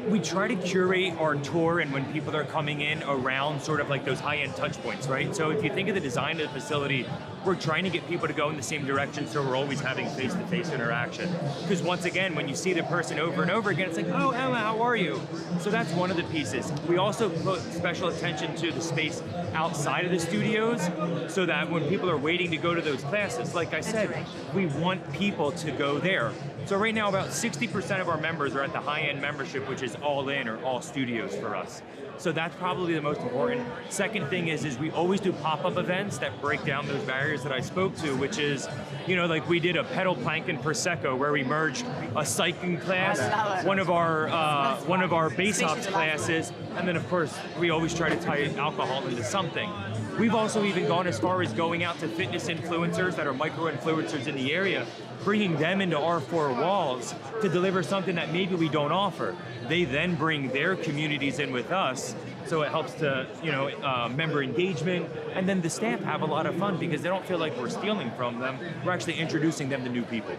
We try to curate our tour, and when people are coming in around sort of like those high-end touch points, right? So if you think of the design of the facility, we're trying to get people to go in the same direction, so we're always having face-to-face interaction. Because once again, when you see the person over and over again, it's like, oh, Emma, how are you? So that's one of the pieces. We also put special attention to the space outside of the studios, so that when people are waiting to go to those classes, like I said, we want people to go there. So right now, about 60% of our members are at the high-end membership, which is all in or all studios for us. So that's probably the most important. Second thing is we always do pop-up events that break down those barriers that I spoke to, which is, like we did a pedal plank and Prosecco where we merged a cycling class, one of our base hops classes, and then of course we always try to tie alcohol into something. We've also even gone as far as going out to fitness influencers that are micro-influencers in the area, bringing them into our four walls to deliver something that maybe we don't offer. They then bring their communities in with us, so it helps to, member engagement, and then the staff have a lot of fun because they don't feel like we're stealing from them. We're actually introducing them to new people.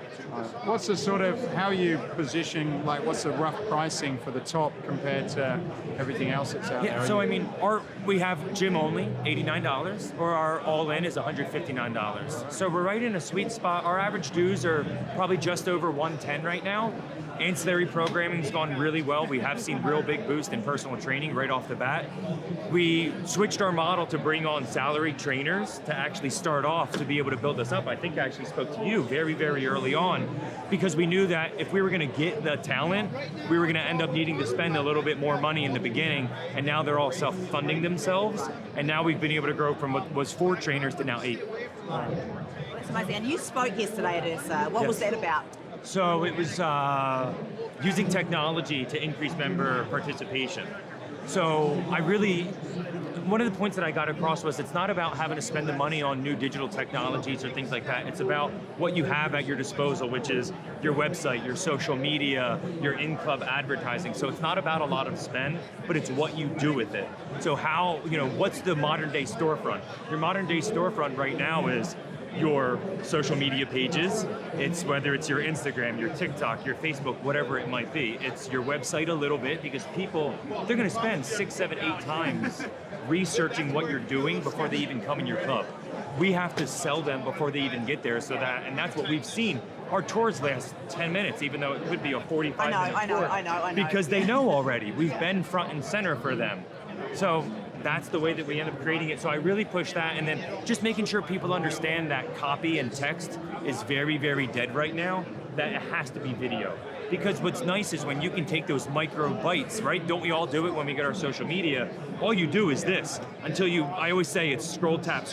What's the sort of, how you position, like what's the rough pricing for the top compared to everything else that's out there? So I mean, we have gym only, $89, or our all-in is $159. So we're right in a sweet spot. Our average dues are probably just over $110 right now. Ancillary programming's gone really well. We have seen real big boost in personal training right off the bat. We switched our model to bring on salaried trainers to actually start off to be able to build us up. I think I actually spoke to you very, very early on because we knew that if we were going to get the talent, we were going to end up needing to spend a little bit more money in the beginning, and now they're all self-funding themselves, and now we've been able to grow from what was 4 trainers to now 8. That's amazing. And you spoke yesterday at IHRSA. What was that about? So it was using technology to increase member participation. So one of the points that I got across was it's not about having to spend the money on new digital technologies or things like that. It's about what you have at your disposal, which is your website, your social media, your in-club advertising. So it's not about a lot of spend, but it's what you do with it. So how, what's the modern day storefront? Your modern day storefront right now is your social media pages. It's whether it's your Instagram, your TikTok, your Facebook, whatever it might be. It's your website a little bit because people, they're going to spend 6, 7, 8 times researching what you're doing before they even come in your club. We have to sell them before they even get there, and that's what we've seen. Our tours last 10 minutes, even though it could be a 45-minute tour. I know. Because they know already. We've been front and center for them. So that's the way that we end up creating it. So I really push that, and then just making sure people understand that copy and text is very, very dead right now, that it has to be video. Because what's nice is when you can take those micro bites, right? Don't we all do it when we get our social media? All you do is this, I always say it's scroll tap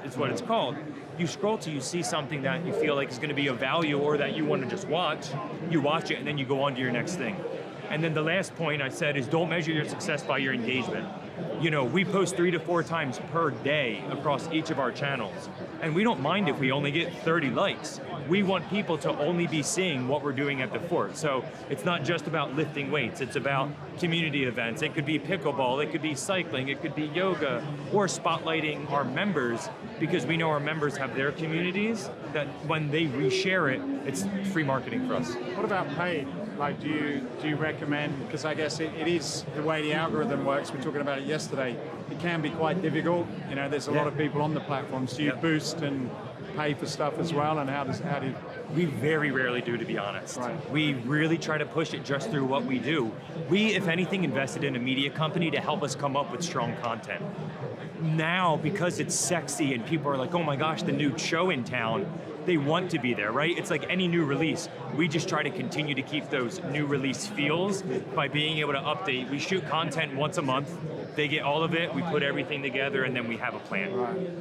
is what it's called. You scroll till you see something that you feel like is gonna be of value or that you wanna just watch, you watch it and then you go on to your next thing. And then the last point I said is don't measure your success by your engagement. We post 3 to 4 times per day across each of our channels. And we don't mind if we only get 30 likes. We want people to only be seeing what we're doing at the fort. So it's not just about lifting weights, it's about community events. It could be pickleball, it could be cycling, it could be yoga, or spotlighting our members, because we know our members have their communities that when they reshare it, it's free marketing for us. What about paid? Like, do you recommend, because I guess it is the way the algorithm works, we were talking about it yesterday, it can be quite difficult. There's a lot of people on the platforms. Do you boost and pay for stuff as well, and how do you? We very rarely do, to be honest. Right. We really try to push it just through what we do. We, if anything, invested in a media company to help us come up with strong content. Now, because it's sexy and people are like, oh my gosh, the new show in town, they want to be there, right? It's like any new release. We just try to continue to keep those new release feels by being able to update. We shoot content once a month. They get all of it, we put everything together, and then we have a plan.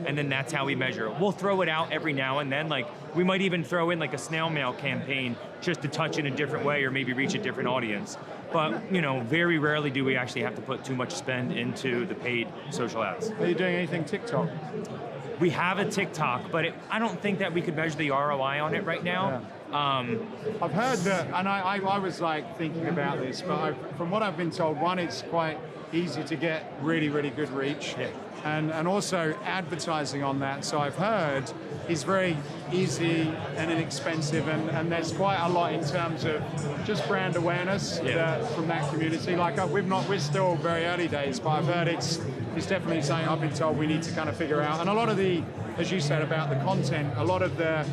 And then that's how we measure it. We'll throw it out every now and then. Like, we might even throw in like a snail mail campaign just to touch in a different way or maybe reach a different audience. But, very rarely do we actually have to put too much spend into the paid social ads. Are you doing anything TikTok? We have a TikTok, but I don't think that we could measure the ROI on it right now. Yeah. I've heard that, and I was like thinking about this, but from what I've been told, one, it's quite easy to get really, really good reach. Yeah. And also advertising on that, so I've heard, is very easy and inexpensive, and there's quite a lot in terms of just brand awareness from that community. Like we're still very early days, but I've heard it's definitely something I've been told we need to kind of figure out. And a lot of the, as you said about the content, a lot of the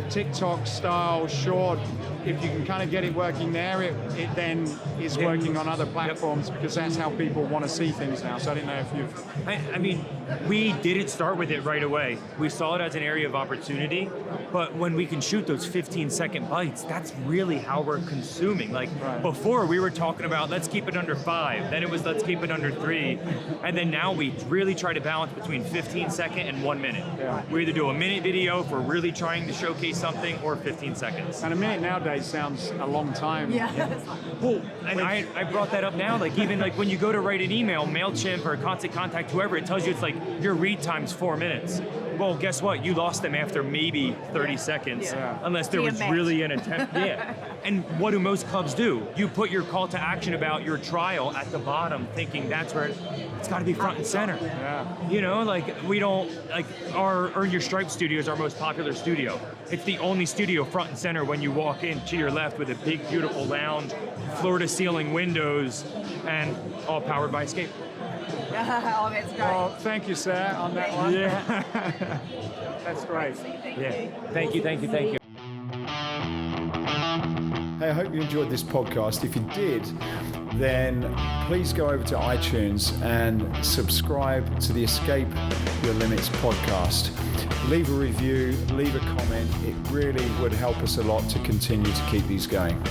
TikTok style short if you can kind of get it working there, it then is working on other platforms because that's how people want to see things now. So I didn't know if you've... I mean, we didn't start with it right away. We saw it as an area of opportunity, but when we can shoot those 15-second bites, that's really how we're consuming. Like before, we were talking about let's keep it under 5, then it was let's keep it under 3, and then now we really try to balance between 15-second and 1 minute. Yeah. We either do a minute video if we're really trying to showcase something, or 15 seconds. And a minute nowadays sounds a long time. Yeah. Well, and I brought that up now, like even like when you go to write an email, MailChimp or Constant Contact, whoever, it tells you it's like your read time's 4 minutes. Well, guess what? You lost them after maybe 30 seconds, unless there was really an attempt. And what do most clubs do? You put your call to action about your trial at the bottom, thinking that's where it's got to be front and center. You know, like we don't, like our Earn Your Stripes studio is our most popular studio. It's the only studio front and center when you walk in to your left with a big, beautiful lounge, floor-to-ceiling windows, and all powered by Escape. Oh, that's great. Well, thank you, sir, on that one. Yeah. That's great. Yeah. Thank you. Hey, I hope you enjoyed this podcast. If you did, then please go over to iTunes and subscribe to the Escape Your Limits podcast. Leave a review, leave a comment. It really would help us a lot to continue to keep these going.